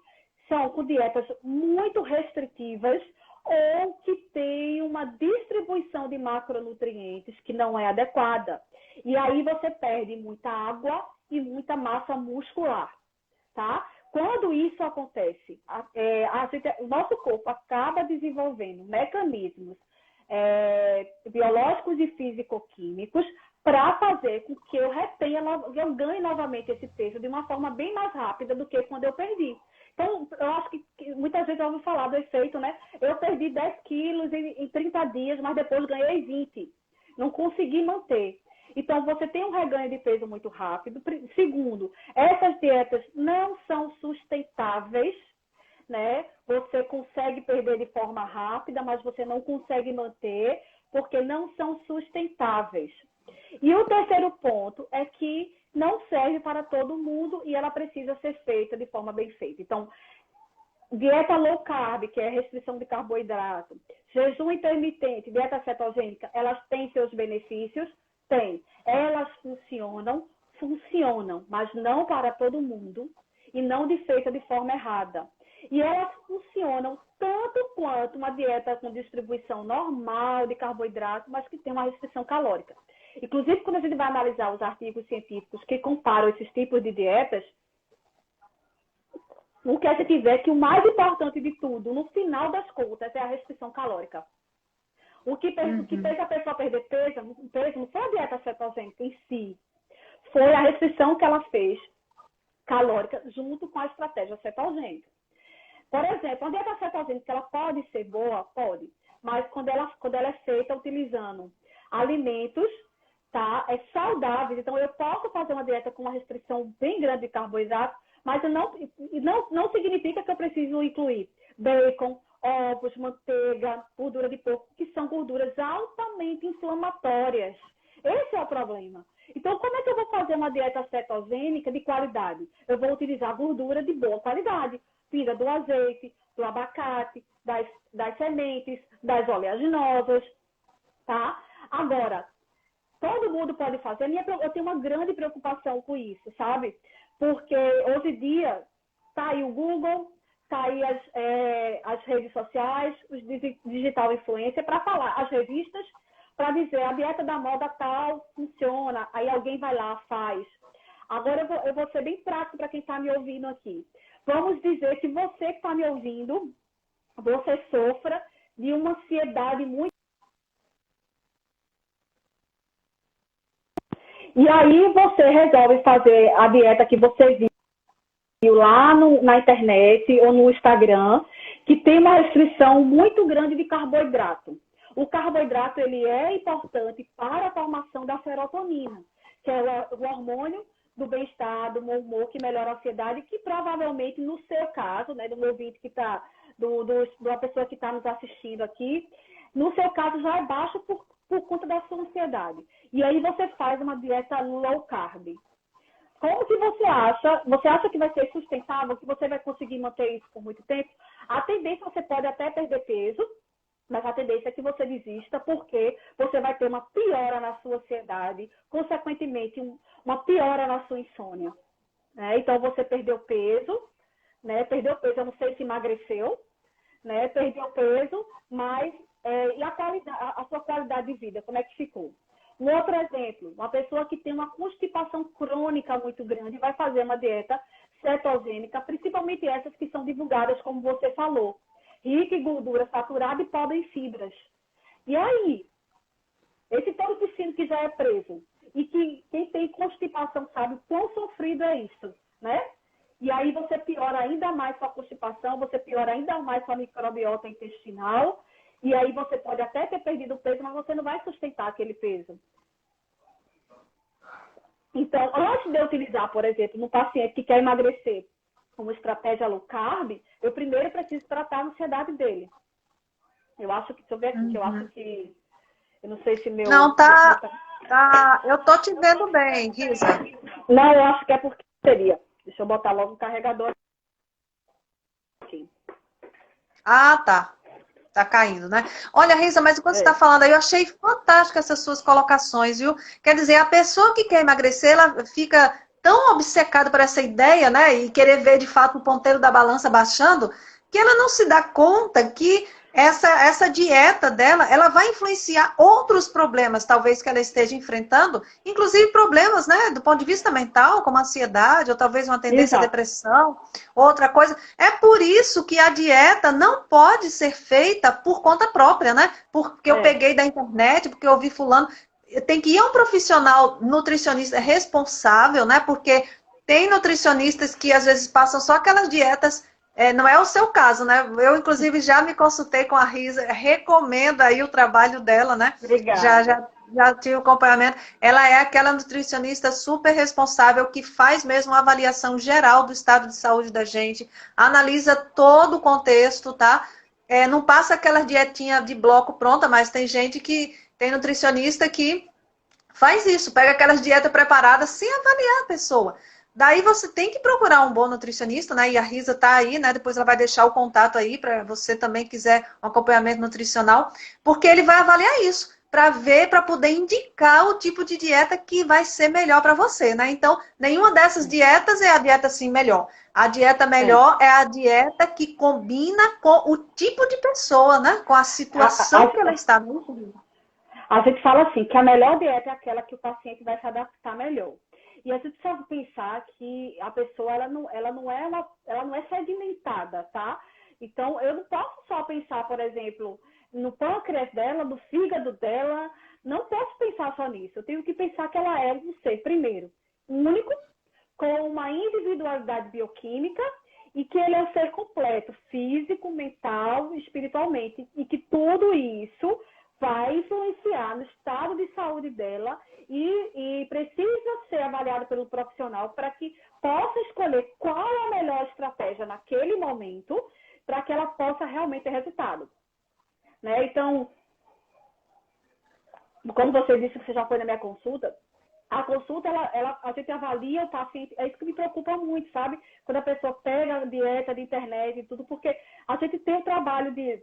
são com dietas muito restritivas ou que tem uma distribuição de macronutrientes que não é adequada. E aí você perde muita água e muita massa muscular, tá? Quando isso acontece, o nosso corpo acaba desenvolvendo mecanismos biológicos e físico-químicos para fazer com que eu ganhe novamente esse peso de uma forma bem mais rápida do que quando eu perdi. Então, eu acho que muitas vezes eu ouvi falar do efeito, né? Eu perdi 10 quilos em 30 dias, mas depois ganhei 20. Não consegui manter. Então, você tem um reganho de peso muito rápido. Segundo, essas dietas não são sustentáveis, né? Você consegue perder de forma rápida, mas você não consegue manter, porque não são sustentáveis. E o terceiro ponto é que não serve para todo mundo e ela precisa ser feita de forma bem feita. Então, dieta low carb, que é restrição de carboidrato, jejum intermitente, dieta cetogênica, elas têm seus benefícios? Tem. Elas funcionam, mas não para todo mundo e não de feita de forma errada. E elas funcionam tanto quanto uma dieta com distribuição normal de carboidrato, mas que tem uma restrição calórica. Inclusive, quando a gente vai analisar os artigos científicos que comparam esses tipos de dietas, o que a gente vê é que o mais importante de tudo, no final das contas, é a restrição calórica. O que fez a pessoa perder peso não foi a dieta cetogênica em si, foi a restrição que ela fez calórica junto com a estratégia cetogênica. Por exemplo, a dieta cetogênica ela pode ser boa? Pode. Mas quando ela é feita utilizando alimentos, tá? Saudáveis. Então, eu posso fazer uma dieta com uma restrição bem grande de carboidrato, Mas não significa que eu preciso incluir bacon, ovos, manteiga, gordura de porco, que são gorduras altamente inflamatórias. Esse é o problema. Então, como é que eu vou fazer uma dieta cetogênica de qualidade? Eu vou utilizar gordura de boa qualidade, vinda do azeite, do abacate, das sementes, das oleaginosas, tá? Agora, todo mundo pode fazer. Eu tenho uma grande preocupação com isso, sabe? Porque hoje em dia está aí o Google, está aí as redes sociais, os digital influencer para falar, as revistas, para dizer a dieta da moda tal funciona, aí alguém vai lá, faz. Agora eu vou ser bem prático para quem está me ouvindo aqui. Vamos dizer que você que está me ouvindo, você sofra de uma ansiedade muito. E aí você resolve fazer a dieta que você viu lá na internet ou no Instagram, que tem uma restrição muito grande de carboidrato. O carboidrato ele é importante para a formação da serotonina, que é o hormônio do bem-estar, do bom humor, que melhora a ansiedade, que provavelmente, no seu caso, né, do meu ouvinte que está, da pessoa que está nos assistindo aqui, no seu caso já é baixo por conta da sua ansiedade. E aí você faz uma dieta low carb. Como que você acha? Você acha que vai ser sustentável, que você vai conseguir manter isso por muito tempo? A tendência, você pode até perder peso, mas a tendência é que você desista, porque você vai ter uma piora na sua ansiedade, consequentemente, uma piora na sua insônia. Né? Então, você perdeu peso, né? Perdeu peso, eu não sei se emagreceu, né? Perdeu peso, mas e a sua qualidade de vida, como é que ficou? Um outro exemplo, uma pessoa que tem uma constipação crônica muito grande vai fazer uma dieta cetogênica, principalmente essas que são divulgadas, como você falou, rica em gordura saturada e pobre em fibras. E aí, esse todo intestino que já é preso, e que quem tem constipação sabe o quão sofrido é isso, né? E aí você piora ainda mais sua constipação, você piora ainda mais sua microbiota intestinal, e aí você pode até ter perdido peso, mas você não vai sustentar aquele peso. Então, antes de eu utilizar, por exemplo, no paciente que quer emagrecer uma estratégia low carb, eu primeiro preciso tratar a ansiedade dele. Eu acho que, deixa eu ver aqui, que eu acho que, eu não sei se meu... Não, eu tô te vendo bem, Risa. Não, eu acho que é porque seria. Deixa eu botar logo o carregador aqui. Ah, tá. Tá caindo, né? Olha, Risa, mas enquanto você está falando aí, eu achei fantástico essas suas colocações, viu? Quer dizer, a pessoa que quer emagrecer, ela fica tão obcecada por essa ideia, né? E querer ver de fato o ponteiro da balança baixando, que ela não se dá conta que essa dieta dela, ela vai influenciar outros problemas, talvez, que ela esteja enfrentando, inclusive problemas, né, do ponto de vista mental, como ansiedade, ou talvez uma tendência à depressão, outra coisa. É por isso que a dieta não pode ser feita por conta própria, né? Porque eu peguei da internet, porque eu vi fulano. Tem que ir a um profissional nutricionista responsável, né? Porque tem nutricionistas que às vezes passam só aquelas dietas. Não é o seu caso, né? Eu, inclusive, já me consultei com a Risa, recomendo aí o trabalho dela, né? Obrigada. Já tive acompanhamento. Ela é aquela nutricionista super responsável que faz mesmo uma avaliação geral do estado de saúde da gente, analisa todo o contexto, tá? Não passa aquela dietinha de bloco pronta, mas tem gente que tem nutricionista que faz isso, pega aquelas dietas preparadas sem avaliar a pessoa. Daí você tem que procurar um bom nutricionista, né? E a Risa tá aí, né? Depois ela vai deixar o contato aí para você também quiser um acompanhamento nutricional, porque ele vai avaliar isso para ver, para poder indicar o tipo de dieta que vai ser melhor para você, né? Então, nenhuma dessas dietas é a dieta assim melhor. A dieta melhor é a dieta que combina com o tipo de pessoa, né? Com a situação que ela está. A gente fala assim, que a melhor dieta é aquela que o paciente vai se adaptar melhor. E a gente precisa pensar que a pessoa ela não é sedimentada, tá? Então, eu não posso só pensar, por exemplo, no pâncreas dela, no fígado dela. Não posso pensar só nisso. Eu tenho que pensar que ela é um ser, primeiro, único, com uma individualidade bioquímica e que ele é um ser completo, físico, mental, espiritualmente. E que tudo isso vai influenciar no estado de saúde dela e precisa ser avaliado pelo profissional para que possa escolher qual é a melhor estratégia naquele momento para que ela possa realmente ter resultado. Né? Então, como você disse que você já foi na minha consulta, a consulta, a gente avalia o paciente, é isso que me preocupa muito, sabe? Quando a pessoa pega a dieta de internet e tudo, porque a gente tem o trabalho de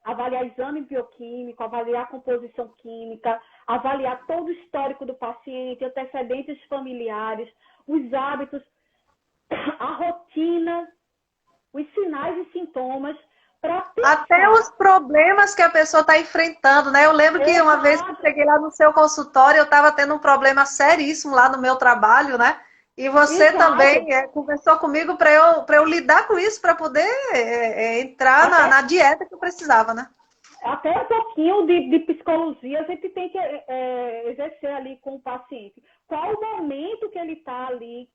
avaliar exame bioquímico, avaliar a composição química, avaliar todo o histórico do paciente, antecedentes familiares, os hábitos, a rotina, os sinais e sintomas, para até os problemas que a pessoa está enfrentando, né? Eu lembro que uma vez que eu cheguei lá no seu consultório, eu estava tendo um problema seríssimo lá no meu trabalho, né? E você também conversou comigo para eu lidar com isso, para poder entrar na dieta que eu precisava, né? Até um pouquinho de psicologia a gente tem que exercer ali com o paciente. Qual o momento que ele está ali?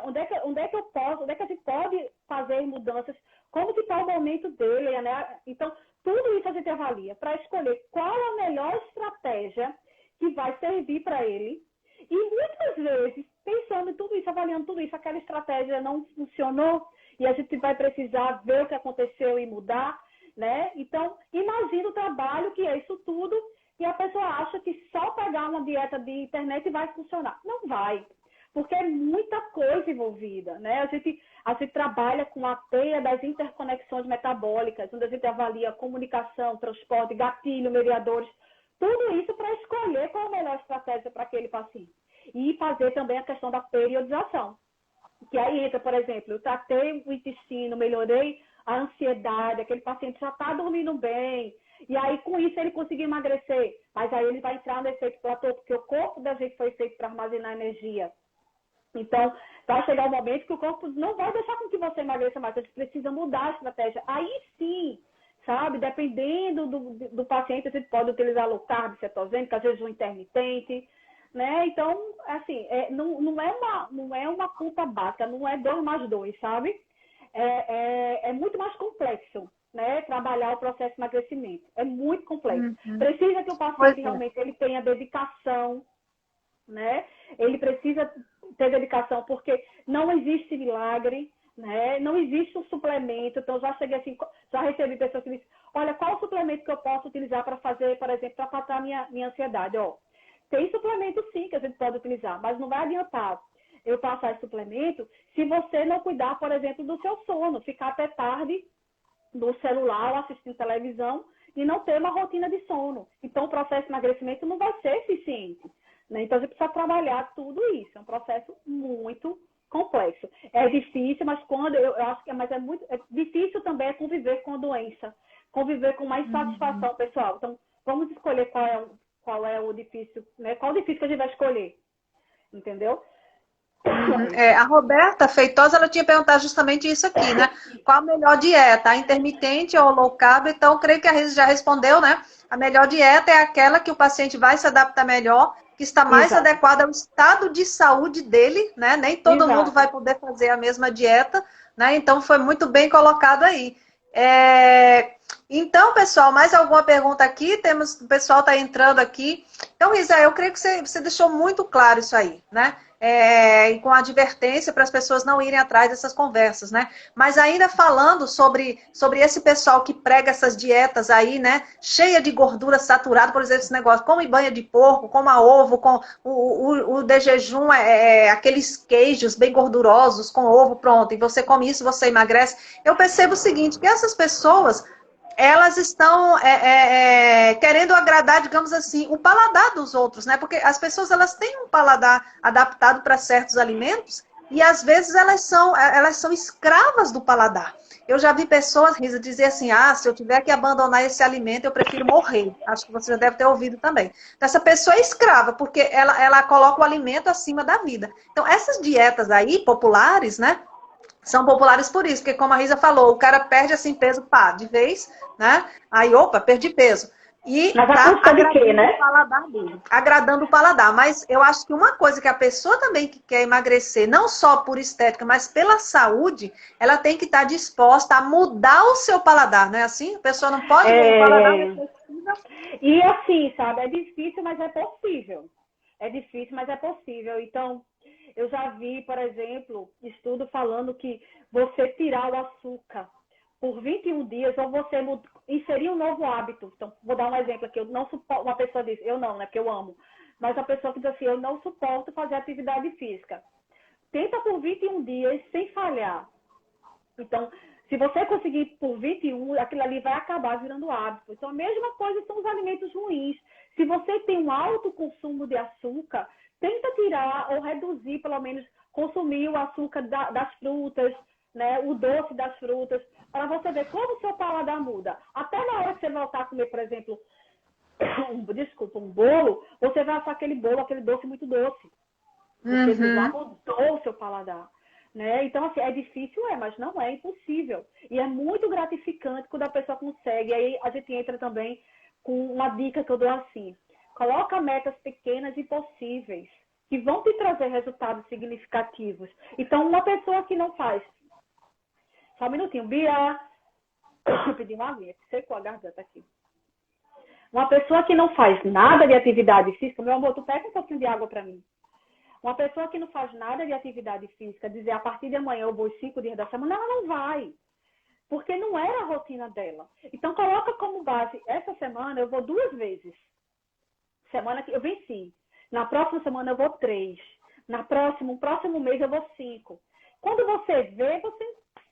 Onde é que eu posso, onde é que a gente pode fazer mudanças? Como que está o momento dele, né? Então, tudo isso a gente avalia para escolher qual a melhor estratégia que vai servir para ele. E muitas vezes, pensando em tudo isso, avaliando tudo isso, aquela estratégia não funcionou e a gente vai precisar ver o que aconteceu e mudar, né? Então, imagina o trabalho que é isso tudo e a pessoa acha que só pegar uma dieta de internet vai funcionar. Não vai, porque é muita coisa envolvida, né? A gente trabalha com a teia das interconexões metabólicas, onde a gente avalia comunicação, transporte, gatilho, mediadores, tudo isso para escolher qual a melhor estratégia para aquele paciente. E fazer também a questão da periodização. Que aí entra, por exemplo, eu tratei o intestino, melhorei a ansiedade, aquele paciente já está dormindo bem, e aí com isso ele conseguiu emagrecer, mas aí ele vai entrar no efeito platô, porque o corpo da gente foi feito para armazenar energia. Então, vai chegar um momento que o corpo não vai deixar com que você emagreça mais, a gente precisa mudar a estratégia. Aí sim, sabe, dependendo do paciente, a gente pode utilizar low carb, cetogênico, às vezes um intermitente, né? Então, assim, não é uma conta básica, não é 2 mais 2, sabe? É muito mais complexo, né? Trabalhar o processo de emagrecimento. É muito complexo. Precisa que o paciente realmente ele tenha dedicação, né? Ele precisa ter dedicação, porque não existe milagre, né? Não existe um suplemento. Então, já cheguei assim, já recebi pessoas que dizem, olha, qual o suplemento que eu posso utilizar para fazer, por exemplo, para tratar minha ansiedade? Ó, tem suplemento sim que a gente pode utilizar, mas não vai adiantar eu passar esse suplemento se você não cuidar, por exemplo, do seu sono, ficar até tarde no celular ou assistindo televisão e não ter uma rotina de sono. Então, o processo de emagrecimento não vai ser eficiente, né? Então, a gente precisa trabalhar tudo isso. É um processo muito complexo. É difícil, mas quando eu acho que é difícil também conviver com a doença, conviver com mais satisfação, pessoal. Então, vamos escolher qual é o difícil, né? Qual o difícil que a gente vai escolher, entendeu? A Roberta Feitosa, ela tinha perguntado justamente isso aqui, né? Qual a melhor dieta? A intermitente ou low carb? Então, creio que a Risa já respondeu, né? A melhor dieta é aquela que o paciente vai se adaptar melhor, que está mais adequada ao estado de saúde dele, né? Nem todo mundo vai poder fazer a mesma dieta, né? Então, foi muito bem colocado aí. Então, pessoal, mais alguma pergunta aqui? O pessoal está entrando aqui. Então, Risa, eu creio que você deixou muito claro isso aí, né? E com advertência para as pessoas não irem atrás dessas conversas, né? Mas ainda falando sobre esse pessoal que prega essas dietas aí, né? Cheia de gordura saturada, por exemplo, esse negócio, come banha de porco, coma ovo, com o de jejum, aqueles queijos bem gordurosos com ovo, pronto, e você come isso, você emagrece. Eu percebo o seguinte, que essas pessoas, elas estão querendo agradar, digamos assim, o paladar dos outros, né? Porque as pessoas, elas têm um paladar adaptado para certos alimentos e, às vezes, elas são escravas do paladar. Eu já vi pessoas, Risa, dizer assim, se eu tiver que abandonar esse alimento, eu prefiro morrer. Acho que você já deve ter ouvido também. Então, essa pessoa é escrava, porque ela coloca o alimento acima da vida. Então, essas dietas aí, populares, né? São populares por isso, porque como a Risa falou, o cara perde assim peso, de vez, né? Aí, opa, perdi peso. E mas tá agradando né? O paladar dele, agradando o paladar. Mas eu acho que uma coisa que a pessoa também que quer emagrecer, não só por estética, mas pela saúde, ela tem que estar disposta a mudar o seu paladar, não é assim? A pessoa não pode ver o paladar reflexivo. E assim, sabe, é difícil, mas é possível. É difícil, mas é possível. Então, eu já vi, por exemplo, estudo falando que você tirar o açúcar por 21 dias ou você inserir um novo hábito. Então, vou dar um exemplo aqui. Eu não suporto, uma pessoa diz, eu não, né, porque eu amo. Mas a pessoa que diz assim, eu não suporto fazer atividade física. Tenta por 21 dias sem falhar. Então, se você conseguir por 21, aquilo ali vai acabar virando hábito. Então, a mesma coisa são os alimentos ruins. Se você tem um alto consumo de açúcar, tenta tirar ou reduzir, pelo menos, consumir o açúcar das frutas, né, o doce das frutas, para você ver como o seu paladar muda. Até na hora que você voltar a comer, por exemplo, um bolo, você vai achar aquele bolo, aquele doce muito doce. Porque já Uhum. mudou o seu paladar. Né? Então, assim, é difícil, mas não é impossível. E é muito gratificante quando a pessoa consegue. E aí a gente entra também com uma dica que eu dou assim. Coloca metas pequenas e possíveis, que vão te trazer resultados significativos. Então, uma pessoa que não faz... Só um minutinho. Bia, eu pedi uma aguinha, secou a garganta aqui. Uma pessoa que não faz nada de atividade física, meu amor, tu pega um pouquinho de água para mim. Uma pessoa que não faz nada de atividade física, dizer a partir de amanhã eu vou os 5 dias da semana, ela não vai. Porque não era a rotina dela. Então, coloca como base, essa semana eu vou 2 vezes. Semana que eu venci. Na próxima semana eu vou 3. No próximo mês eu vou 5. Quando você vê, você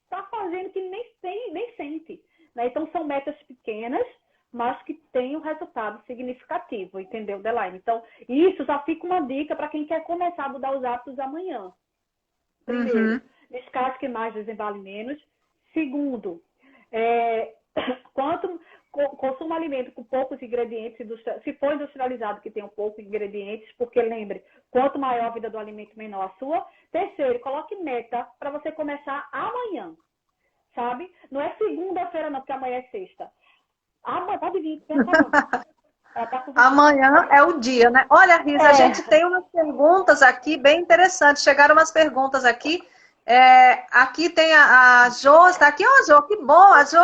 está fazendo que nem sente. Né? Então, são metas pequenas, mas que tem um resultado significativo, entendeu, Delaine? Então, isso já fica uma dica para quem quer começar a mudar os hábitos amanhã. Primeiro, Uhum. descasque mais, desembale menos. Segundo, quanto consuma alimento com poucos ingredientes, se for industrializado que tenha poucos ingredientes, porque lembre, quanto maior a vida do alimento, menor a sua. Terceiro, coloque meta para você começar amanhã, sabe? Não é segunda-feira não, porque amanhã é sexta. Pode vir, vem cá, não. Ela tá com vontade. Amanhã é o dia, né? Olha, Risa, a gente tem umas perguntas aqui bem interessantes. Chegaram umas perguntas aqui. Aqui tem a Jo, está aqui. Ó, Jo, que bom. A Jo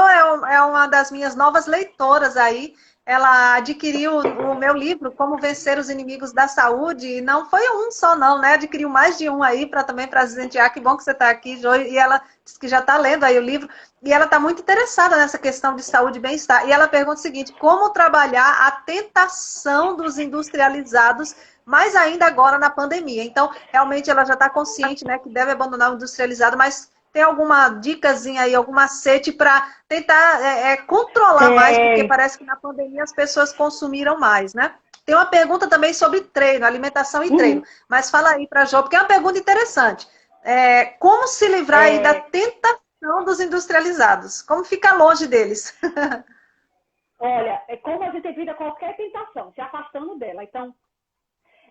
é uma das minhas novas leitoras aí. Ela adquiriu o meu livro, Como Vencer os Inimigos da Saúde, e não foi um só, não, né? Adquiriu mais de um aí para também presentear. Que bom que você está aqui, Jo. E ela disse que já está lendo aí o livro. E ela está muito interessada nessa questão de saúde e bem-estar. E ela pergunta o seguinte: como trabalhar a tentação dos industrializados, mais ainda agora na pandemia? Então, realmente ela já está consciente, né, que deve abandonar o industrializado, mas tem alguma dicasinha aí, algum macete para tentar controlar mais, porque Tem. parece que na pandemia as pessoas consumiram mais, né? Tem uma pergunta também sobre treino, alimentação e treino. Uhum. Mas fala aí para a Jo, porque é uma pergunta interessante. Como se livrar aí da tentação dos industrializados? Como ficar longe deles? Olha, é como a gente evita qualquer tentação, se afastando dela. Então,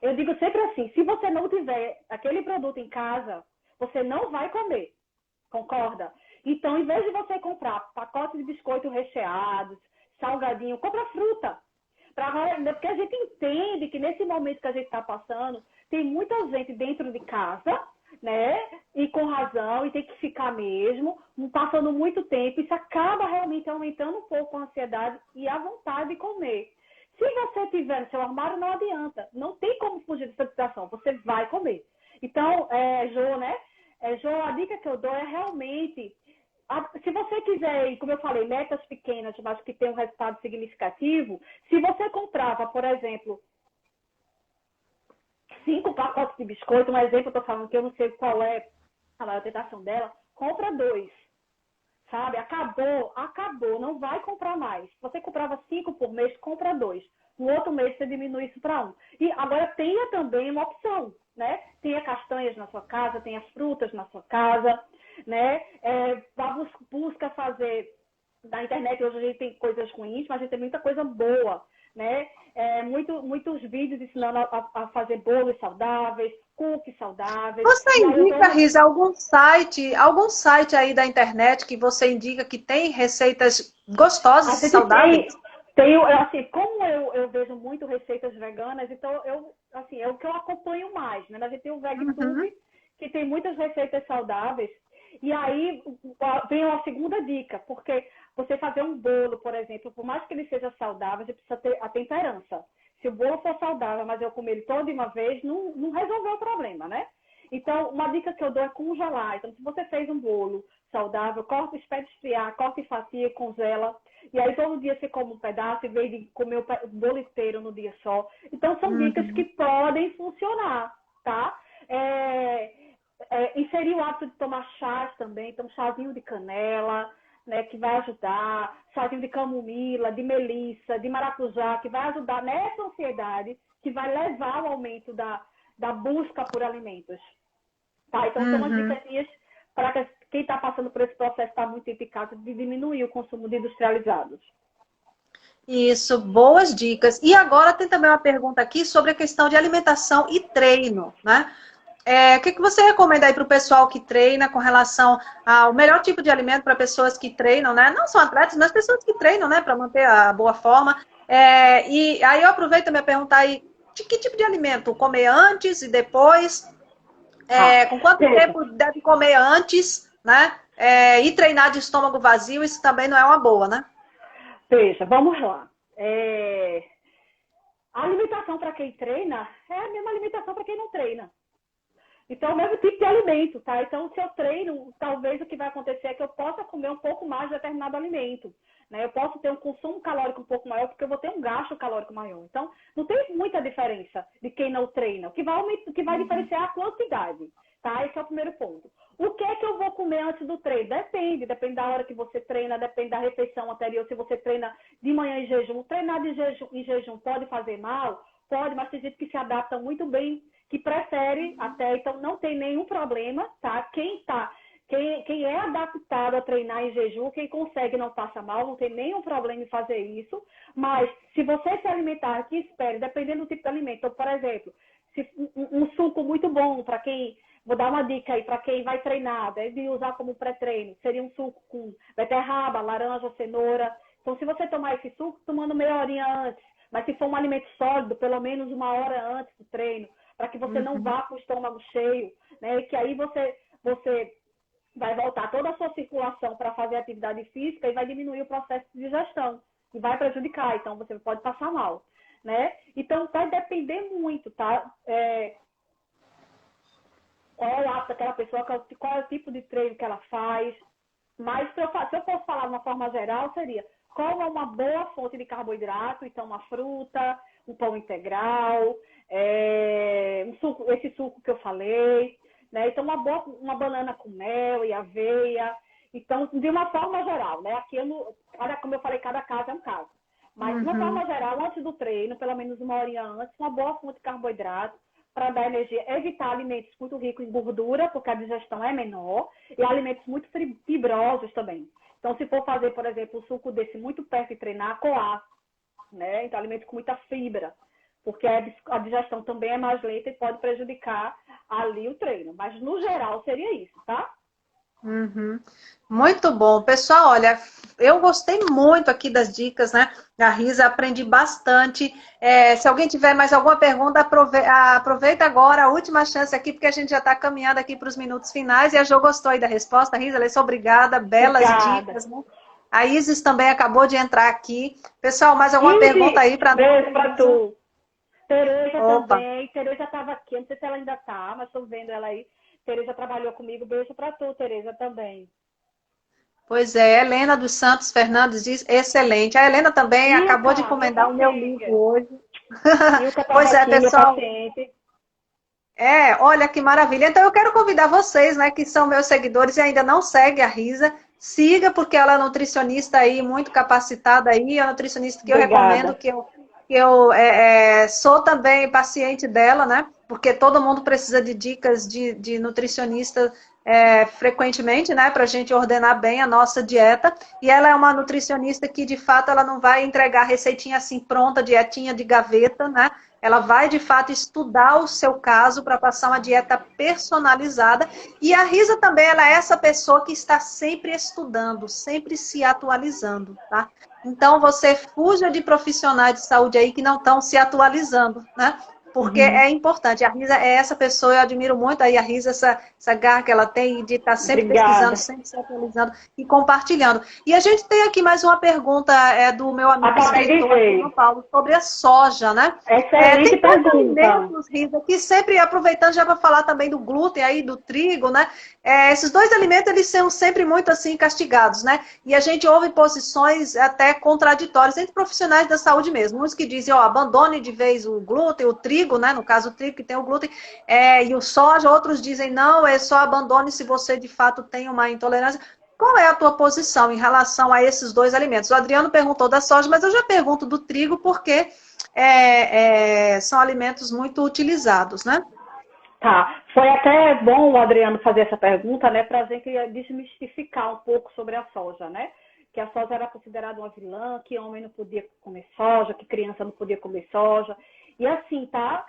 eu digo sempre assim, se você não tiver aquele produto em casa, você não vai comer. Concorda? Então, em vez de você comprar pacotes de biscoito recheados, salgadinho, compra fruta. Porque a gente entende que nesse momento que a gente está passando, tem muita gente dentro de casa, né? E com razão, e tem que ficar mesmo, passando muito tempo. Isso acaba realmente aumentando um pouco a ansiedade e a vontade de comer. Se você tiver no seu armário, não adianta. Não tem como fugir dessa situação. Você vai comer. Então, Jo, né? Jo, a dica que eu dou é realmente... Se você quiser, como eu falei, metas pequenas, mas que tem um resultado significativo, se você comprava, por exemplo, 5 pacotes de biscoito, um exemplo, eu estou falando que eu não sei qual é a maior tentação dela, compra 2. Sabe? Acabou, não vai comprar mais. Se você comprava 5 por mês, compra 2. No outro mês você diminui isso para 1. E agora tenha também uma opção, né? Tenha castanhas na sua casa, tenha frutas na sua casa, né? Busca fazer na internet, hoje a gente tem coisas ruins, mas a gente tem muita coisa boa, né? Muitos vídeos ensinando a fazer bolos saudáveis, cookies saudáveis. Você E aí eu indica, dou Risa, algum site aí da internet que você indica que tem receitas gostosas A e gente saudáveis? assim, como eu vejo muito receitas veganas, então assim, é o que eu acompanho mais, né? A gente tem o Uhum. VegTube, que tem muitas receitas saudáveis, e aí vem a segunda dica, porque você fazer um bolo, por exemplo, por mais que ele seja saudável, você precisa ter a temperança. Se o bolo for saudável, mas eu comer ele todo de uma vez, não resolveu o problema, né? Então, uma dica que eu dou é congelar. Então, se você fez um bolo saudável, corta, espera esfriar, corta em fatia, congela. E aí, todo dia você come um pedaço, em vez de comer o bolo inteiro no dia só. Então, são dicas que podem funcionar, tá? Inserir o hábito de tomar chás também. Então, chazinho de canela, né, que vai ajudar. Chazinho de camomila, de melissa, de maracujá, que vai ajudar nessa ansiedade, que vai levar ao aumento da busca por alimentos. Tá? Então, são umas dicas para quem está passando por esse processo, está muito eficaz de diminuir o consumo de industrializados. Isso, boas dicas. E agora tem também uma pergunta aqui sobre a questão de alimentação e treino, né? O que você recomenda aí para o pessoal que treina com relação ao melhor tipo de alimento para pessoas que treinam, né? Não só atletas, mas pessoas que treinam, né? Para manter a boa forma. E aí eu aproveito também a perguntar aí, de que tipo de alimento? Comer antes e depois? Com quanto tempo deve comer antes, né? E treinar de estômago vazio, isso também não é uma boa, né? Veja, vamos lá. A alimentação para quem treina é a mesma alimentação para quem não treina. Então, é o mesmo tipo de alimento, tá? Então, se eu treino, talvez o que vai acontecer é que eu possa comer um pouco mais de determinado alimento, né? Eu posso ter um consumo calórico um pouco maior, porque eu vou ter um gasto calórico maior. Então, não tem muita diferença de quem não treina. O que vai diferenciar é a quantidade, tá? Esse é o primeiro ponto. O que é que eu vou comer antes do treino? Depende da hora que você treina, depende da refeição anterior. Se você treina de manhã em jejum, treinar em jejum pode fazer mal? Pode, mas tem gente que se adapta muito bem, que prefere até, então não tem nenhum problema, tá? Quem é adaptado a treinar em jejum, quem consegue não passa mal, não tem nenhum problema em fazer isso, mas se você se alimentar, que espere, dependendo do tipo de alimento, então, por exemplo, um suco muito bom para quem, vou dar uma dica aí, para quem vai treinar, deve usar como pré-treino, seria um suco com beterraba, laranja, cenoura. Então, se você tomar esse suco, tomando meia horinha antes, mas se for um alimento sólido, pelo menos uma hora antes do treino, para que você não vá com o estômago cheio, né? Que aí você vai voltar toda a sua circulação para fazer atividade física e vai diminuir o processo de digestão, e vai prejudicar, então você pode passar mal, né? Então, vai depender muito, tá? Qual é o hábito daquela pessoa, qual é o tipo de treino que ela faz. Mas, se eu fosse falar de uma forma geral, seria qual é uma boa fonte de carboidrato, então uma fruta, um pão integral, esse suco que eu falei, né? Então, uma banana com mel e aveia. Então, de uma forma geral, né? Aqui, como eu falei, cada caso é um caso. Mas, de uma forma geral, antes do treino, pelo menos uma horinha antes, uma boa fonte de carboidrato para dar energia. Evitar alimentos muito ricos em gordura, porque a digestão é menor, e alimentos muito fibrosos também. Então, se for fazer, por exemplo, um suco desse muito perto de treinar, coar, né? Então, alimentos com muita fibra, porque a digestão também é mais lenta e pode prejudicar ali o treino. Mas, no geral, seria isso, tá? Muito bom. Pessoal, olha, eu gostei muito aqui das dicas, né? Da Risa, aprendi bastante. Se alguém tiver mais alguma pergunta, aproveita agora a última chance aqui, porque a gente já está caminhando aqui para os minutos finais. E a Jo gostou aí da resposta. Risa, Alessa, obrigada. Belas dicas, né? A Isis também acabou de entrar aqui. Pessoal, mais alguma pergunta aí para nós? Beijo para tu. Tereza também. Tereza estava aqui, não sei se ela ainda está, mas estou vendo ela aí. Tereza trabalhou comigo. Beijo para tu, Tereza, também. Pois é, Helena dos Santos Fernandes diz, excelente. A Helena também acabou de encomendar o meu livro hoje. Pois é, pessoal. Olha que maravilha. Então eu quero convidar vocês, né, que são meus seguidores e ainda não seguem a Risa, siga, porque ela é nutricionista aí, muito capacitada aí, é a nutricionista que eu recomendo, que eu sou também paciente dela, né? Porque todo mundo precisa de dicas de nutricionista frequentemente, né? Para a gente ordenar bem a nossa dieta. E ela é uma nutricionista que, de fato, ela não vai entregar receitinha assim pronta, dietinha de gaveta, né? Ela vai, de fato, estudar o seu caso para passar uma dieta personalizada. E a Risa também, ela é essa pessoa que está sempre estudando, sempre se atualizando, tá? Então, você fuja de profissionais de saúde aí que não estão se atualizando, né? porque é importante. A Risa é essa pessoa, eu admiro muito aí a Risa, essa garra que ela tem de estar sempre pesquisando, Obrigada. sempre se atualizando e compartilhando. E a gente tem aqui mais uma pergunta do meu amigo Acabei de escritor, João ver. Paulo, sobre a soja, né? Excelente Tem dois pergunta. alimentos, Risa, que sempre, aproveitando já para falar também do glúten aí, do trigo, né? Esses dois alimentos, eles são sempre muito assim castigados, né? E a gente ouve posições até contraditórias entre profissionais da saúde mesmo. Uns que dizem, ó, abandone de vez o glúten, o trigo, né? No caso, o trigo que tem o glúten, e o soja. Outros dizem, não, só abandone se você de fato tem uma intolerância. Qual é a tua posição em relação a esses dois alimentos? O Adriano perguntou da soja, mas eu já pergunto do trigo porque são alimentos muito utilizados, né? Tá. Foi até bom o Adriano fazer essa pergunta, né, para a gente desmistificar um pouco sobre a soja, né? Que a soja era considerada uma vilã, que homem não podia comer soja, que criança não podia comer soja. E assim, tá?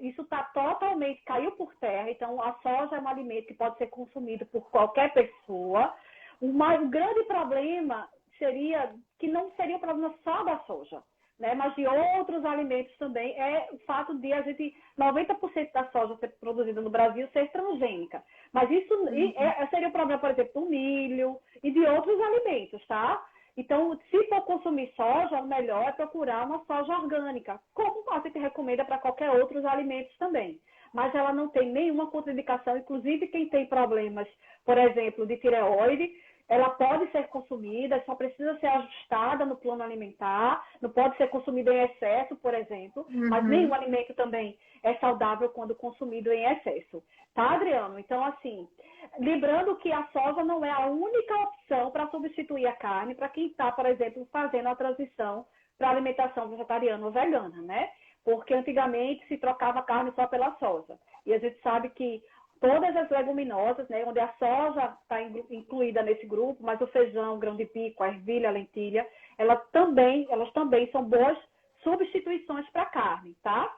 Isso tá totalmente, caiu por terra. Então, a soja é um alimento que pode ser consumido por qualquer pessoa. O grande problema seria que não seria o problema só da soja, né? Mas de outros alimentos também, é o fato de a gente, 90% da soja ser produzida no Brasil ser transgênica. Mas isso seria o problema, por exemplo, do milho e de outros alimentos, tá? Então, se for consumir soja, o melhor é procurar uma soja orgânica, como a gente recomenda para qualquer outros alimentos também. Mas ela não tem nenhuma contraindicação, inclusive quem tem problemas, por exemplo, de tireoide, ela pode ser consumida, só precisa ser ajustada no plano alimentar, não pode ser consumida em excesso, por exemplo, mas nenhum alimento também é saudável quando consumido em excesso. Tá, Adriano? Então, assim, lembrando que a soja não é a única opção para substituir a carne para quem está, por exemplo, fazendo a transição para alimentação vegetariana ou vegana, né? Porque antigamente se trocava carne só pela soja. E a gente sabe que todas as leguminosas, né, onde a soja está incluída nesse grupo, mas o feijão, o grão de bico, a ervilha, a lentilha, elas também são boas substituições para a carne, tá?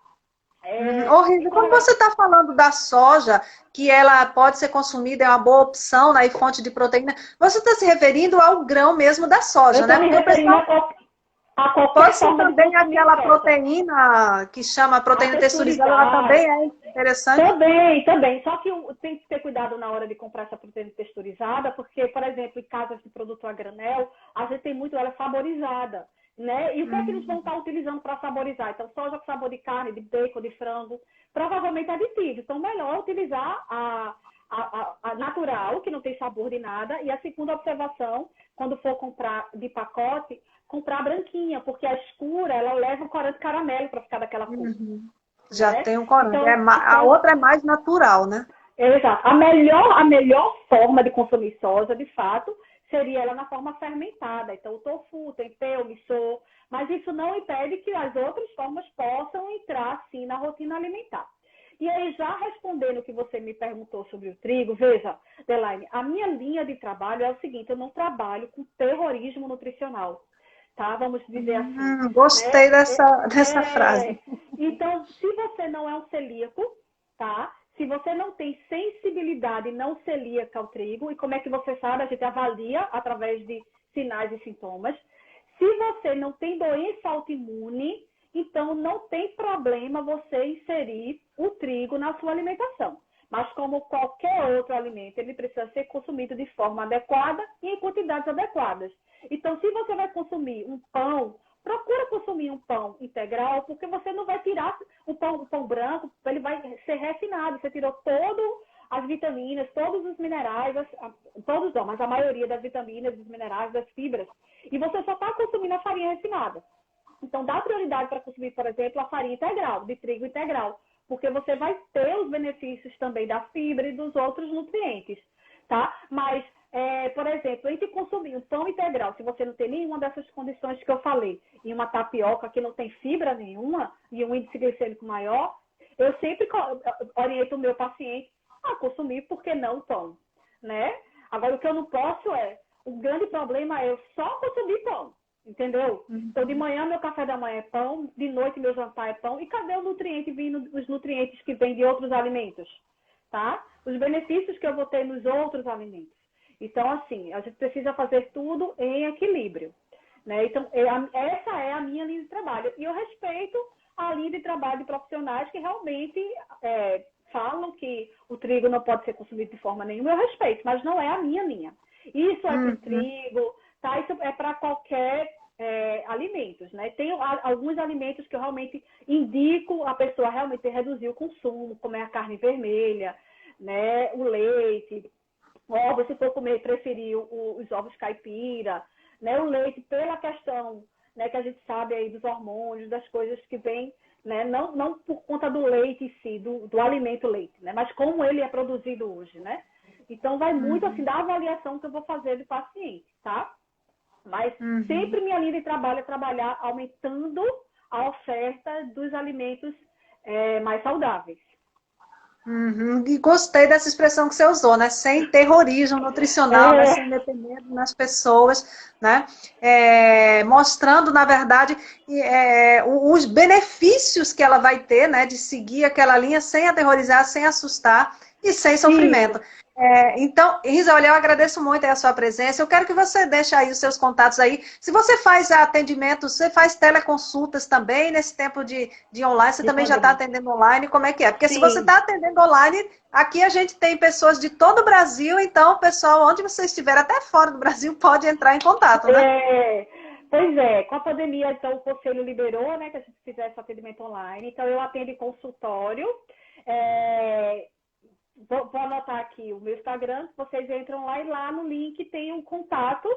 Rita, quando você está falando da soja, que ela pode ser consumida, é uma boa opção, né, e fonte de proteína, você está se referindo ao grão mesmo da Eu soja, estou né? me Porque o referindo pessoal a qualquer pode ser forma de também consumir aquela soja. proteína que chama A proteína texturizada, ela texturizada. também é interessante. Também. Só que tem que ter cuidado na hora de comprar essa proteína texturizada, porque, por exemplo, em casas de produto a granel, a gente tem muito ela saborizada, né? E o que é que eles vão estar utilizando para saborizar? Então, soja com sabor de carne, de bacon, de frango, provavelmente aditivo. Então, melhor utilizar a natural, que não tem sabor de nada. E a segunda observação, quando for comprar de pacote, comprar a branquinha, porque a escura, ela leva o corante caramelo para ficar daquela cor. Já Né? tem um corante. A Então, outra é mais natural, né? exato. A melhor forma de consumir soja, de fato, seria ela na forma fermentada. Então, o tofu, o tempeh, o miso, mas isso não impede que as outras formas possam entrar, sim, na rotina alimentar. E aí, já respondendo o que você me perguntou sobre o trigo, veja, Delaine, a minha linha de trabalho é o seguinte, eu não trabalho com terrorismo nutricional, tá? Vamos dizer assim, né? Gostei dessa frase. Então, se você não é um celíaco, tá? Se você não tem sensibilidade não celíaca ao trigo, e como é que você sabe? A gente avalia através de sinais e sintomas. Se você não tem doença autoimune, então não tem problema você inserir o trigo na sua alimentação. Mas como qualquer outro alimento, ele precisa ser consumido de forma adequada e em quantidades adequadas. Então, se você vai consumir um pão, procura consumir um pão integral, porque você não vai tirar o pão branco, ele vai ser refinado. Você tirou todas as vitaminas, todos os minerais, todos não, mas a maioria das vitaminas, dos minerais, das fibras. E você só está consumindo a farinha refinada. Então, dá prioridade para consumir, por exemplo, a farinha integral, de trigo integral, porque você vai ter os benefícios também da fibra e dos outros nutrientes, tá? Mas, por exemplo, entre consumir um pão integral, se você não tem nenhuma dessas condições que eu falei, e uma tapioca que não tem fibra nenhuma e um índice glicêmico maior, eu sempre oriento o meu paciente a consumir, por que não, pão, né? Agora, o que eu não posso o grande problema é eu só consumir pão. Entendeu? Então, de manhã, meu café da manhã é pão, de noite, meu jantar é pão. E cadê o nutriente vindo, os nutrientes que vêm de outros alimentos? Tá? Os benefícios que eu vou ter nos outros alimentos. Então, assim, a gente precisa fazer tudo em equilíbrio. né? Então, essa é a minha linha de trabalho. E eu respeito a linha de trabalho de profissionais que realmente falam que o trigo não pode ser consumido de forma nenhuma. Eu respeito, mas não é a minha linha. Isso é para o trigo, tá? Isso é para qualquer alimentos, né? Tem alguns alimentos que eu realmente indico a pessoa realmente reduzir o consumo, como é a carne vermelha, né? O leite, ovos, se for comer, preferir os ovos caipira, né? O leite, pela questão, né, que a gente sabe aí dos hormônios, das coisas que vêm, né? Não por conta do leite em si, do alimento leite, né? Mas como ele é produzido hoje, né? Então, vai muito assim da avaliação que eu vou fazer do paciente, tá? Mas sempre minha linha de trabalho é trabalhar aumentando a oferta dos alimentos mais saudáveis. E gostei dessa expressão que você usou, né? Sem terrorismo nutricional, né? Sem meter medo nas pessoas, né? Mostrando, na verdade, os benefícios que ela vai ter, né? De seguir aquela linha sem aterrorizar, sem assustar e sem sofrimento. Então, Risa, olha, eu agradeço muito a sua presença. Eu quero que você deixe aí os seus contatos aí. Se você faz atendimento, você faz teleconsultas também nesse tempo de online, você também já está atendendo online, como é que é? Porque se você está atendendo online, aqui a gente tem pessoas de todo o Brasil, então, pessoal, onde você estiver, até fora do Brasil, pode entrar em contato, né? Pois é, com a pandemia, então, o Conselho liberou, né, que a gente fizesse atendimento online. Então, eu atendo em consultório. Vou anotar aqui o meu Instagram, vocês entram lá e lá no link tem um contato,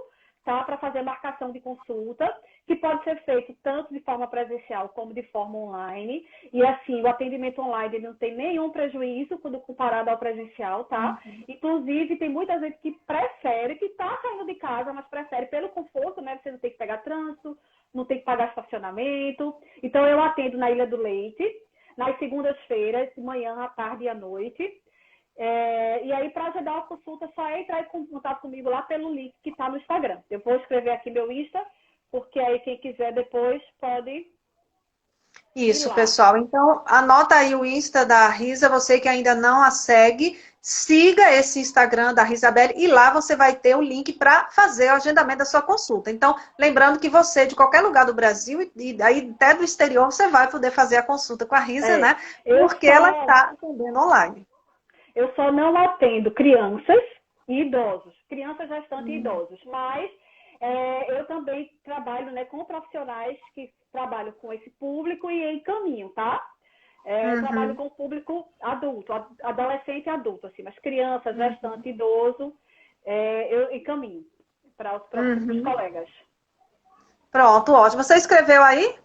tá? Para fazer marcação de consulta, que pode ser feito tanto de forma presencial como de forma online. E assim, o atendimento online não tem nenhum prejuízo quando comparado ao presencial, tá? Inclusive, tem muita gente que prefere, que está saindo de casa, mas prefere pelo conforto, né? Você não tem que pegar trânsito, não tem que pagar estacionamento. Então, eu atendo na Ilha do Leite, nas segundas-feiras, de manhã, à tarde e à noite. E aí, para agendar a consulta, só entrar em contato comigo lá pelo link que está no Instagram. Eu vou escrever aqui meu Insta, porque aí quem quiser depois pode... Isso, pessoal. Então, anota aí o Insta da Risa, você que ainda não a segue, siga esse Instagram da Risabelle e lá você vai ter o link para fazer o agendamento da sua consulta. Então, lembrando que você, de qualquer lugar do Brasil e aí até do exterior, você vai poder fazer a consulta com a Risa, né? Porque ela está atendendo online. Eu só não atendo crianças e idosos, crianças gestantes e idosos, mas eu também trabalho, né, com profissionais que trabalham com esse público e encaminho, tá? Eu trabalho com o público adulto, adolescente e adulto, assim, mas crianças, gestante, idoso, eu encaminho para os colegas. Pronto, ótimo. Você escreveu aí?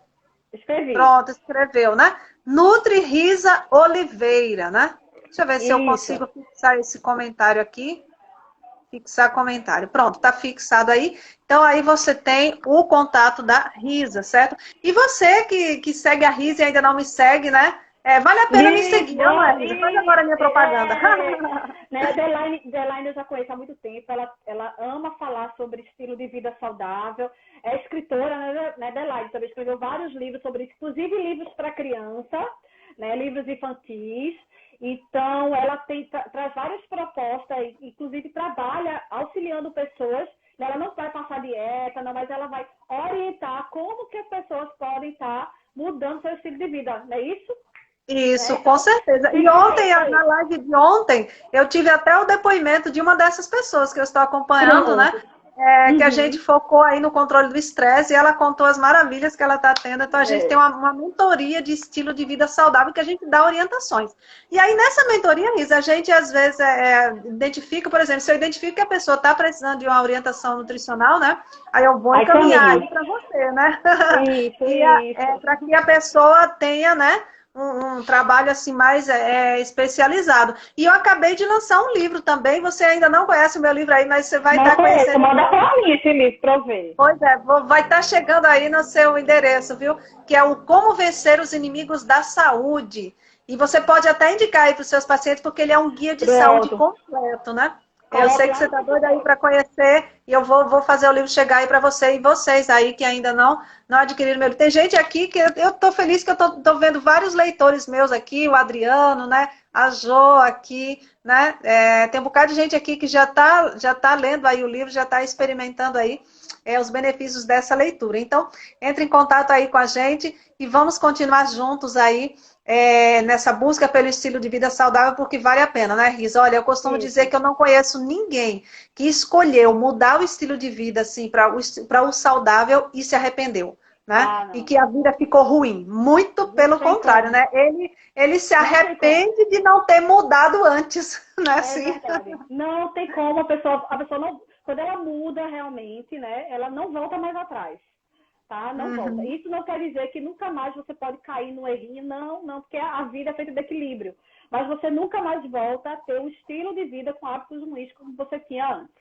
Escrevi. Pronto, escreveu, né? Nutri Risa Oliveira, né? Deixa eu ver se eu consigo fixar esse comentário aqui. Fixar comentário. Pronto, tá fixado aí. Então, aí você tem o contato da Risa, certo? E você que segue a Risa e ainda não me segue, né? Vale a pena me seguir, não é, Risa? Faz agora a minha propaganda. Né, Delaine eu já conheço há muito tempo. Ela ama falar sobre estilo de vida saudável. É escritora, né, Delaine? Também escreveu vários livros sobre isso, inclusive livros para criança, né, livros infantis. Então, ela traz várias propostas, inclusive trabalha auxiliando pessoas. Ela não vai passar dieta, não, mas ela vai orientar como que as pessoas podem estar mudando seu estilo de vida, não é isso? Isso, com certeza. E ontem, na live de ontem, eu tive até o depoimento de uma dessas pessoas que eu estou acompanhando, né? Que a gente focou aí no controle do estresse e ela contou as maravilhas que ela está tendo. Então, a gente tem uma mentoria de estilo de vida saudável que a gente dá orientações. E aí, nessa mentoria, Lisa, a gente às vezes identifica, por exemplo, se eu identifico que a pessoa está precisando de uma orientação nutricional, né? Aí eu vou encaminhar aí para você, né? Isso. Para que a pessoa tenha, né? Um trabalho assim mais especializado. E eu acabei de lançar um livro também. Você ainda não conhece o meu livro aí, mas você vai estar conhecendo. Manda para mim esse livro para eu ver. Pois é, vai estar chegando aí no seu endereço, viu? Que é o Como Vencer os Inimigos da Saúde. E você pode até indicar aí para os seus pacientes, porque ele é um guia de saúde completo, né? Eu sei que você está doida aí para conhecer e eu vou fazer o livro chegar aí para você e vocês aí que ainda não adquiriram meu livro. Tem gente aqui que eu estou feliz que eu estou vendo vários leitores meus aqui, o Adriano, né? a Jo aqui, né? Tem um bocado de gente aqui que já tá lendo aí o livro, já está experimentando aí os benefícios dessa leitura. Então, entre em contato aí com a gente e vamos continuar juntos aí nessa busca pelo estilo de vida saudável, porque vale a pena, né, Riz? Olha, eu costumo dizer Isso. que eu não conheço ninguém que escolheu mudar o estilo de vida assim para o saudável e se arrependeu, né? Ah, E não. que a vida ficou ruim. Muito Não pelo tem contrário, como. né? Ele se Não tem como. arrepende de não ter mudado antes, né? É Assim. verdade. Não tem como a pessoa não, quando ela muda realmente, né, ela não volta mais atrás, tá? Não volta. Uhum. Isso não quer dizer que nunca mais você pode cair no errinho, não, não, porque a vida é feita de equilíbrio. Mas você nunca mais volta a ter um estilo de vida com hábitos ruins como você tinha antes,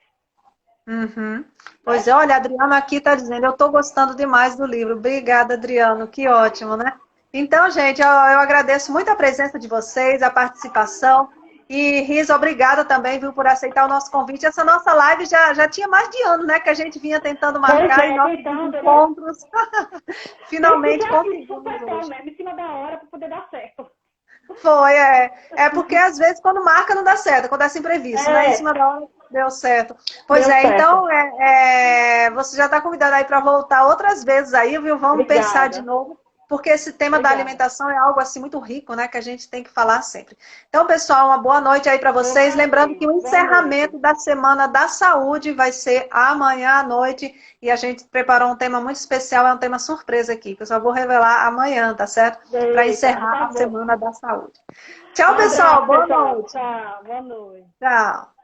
Uhum. Pois né? é, olha, Adriano aqui está dizendo, eu estou gostando demais do livro. Obrigada, Adriano, que ótimo, né? Então, gente, eu agradeço muito a presença de vocês, a participação. E, Riz, obrigada também, viu, por aceitar o nosso convite. Essa nossa live já tinha mais de ano, né, que a gente vinha tentando Pois marcar e é, nossos tentando, né? encontros Tem que finalmente ser assim, conseguimos supetão hoje. mesmo, em cima da hora para poder dar certo. Foi, é porque às vezes quando marca não dá certo, acontece imprevisto, né? Em É, cima da hora deu certo. Pois deu é, certo. então você já está convidado aí para voltar outras vezes aí, viu? Vamos pensar de Obrigada. novo, porque esse tema da Obrigada. alimentação é algo assim muito rico, né? Que a gente tem que falar sempre. Então, pessoal, uma boa noite aí para Foi um vocês. Lembrando que prazer. o Boa noite. encerramento da Semana da Saúde vai ser amanhã à noite e a gente preparou um tema muito especial, é um tema surpresa aqui, que eu só vou revelar amanhã, tá certo? Para Eita, encerrar tá a bom. Semana da Saúde. Tchau, Um pessoal. abraço, Boa pessoal. noite. Tchau. Boa noite. Tchau.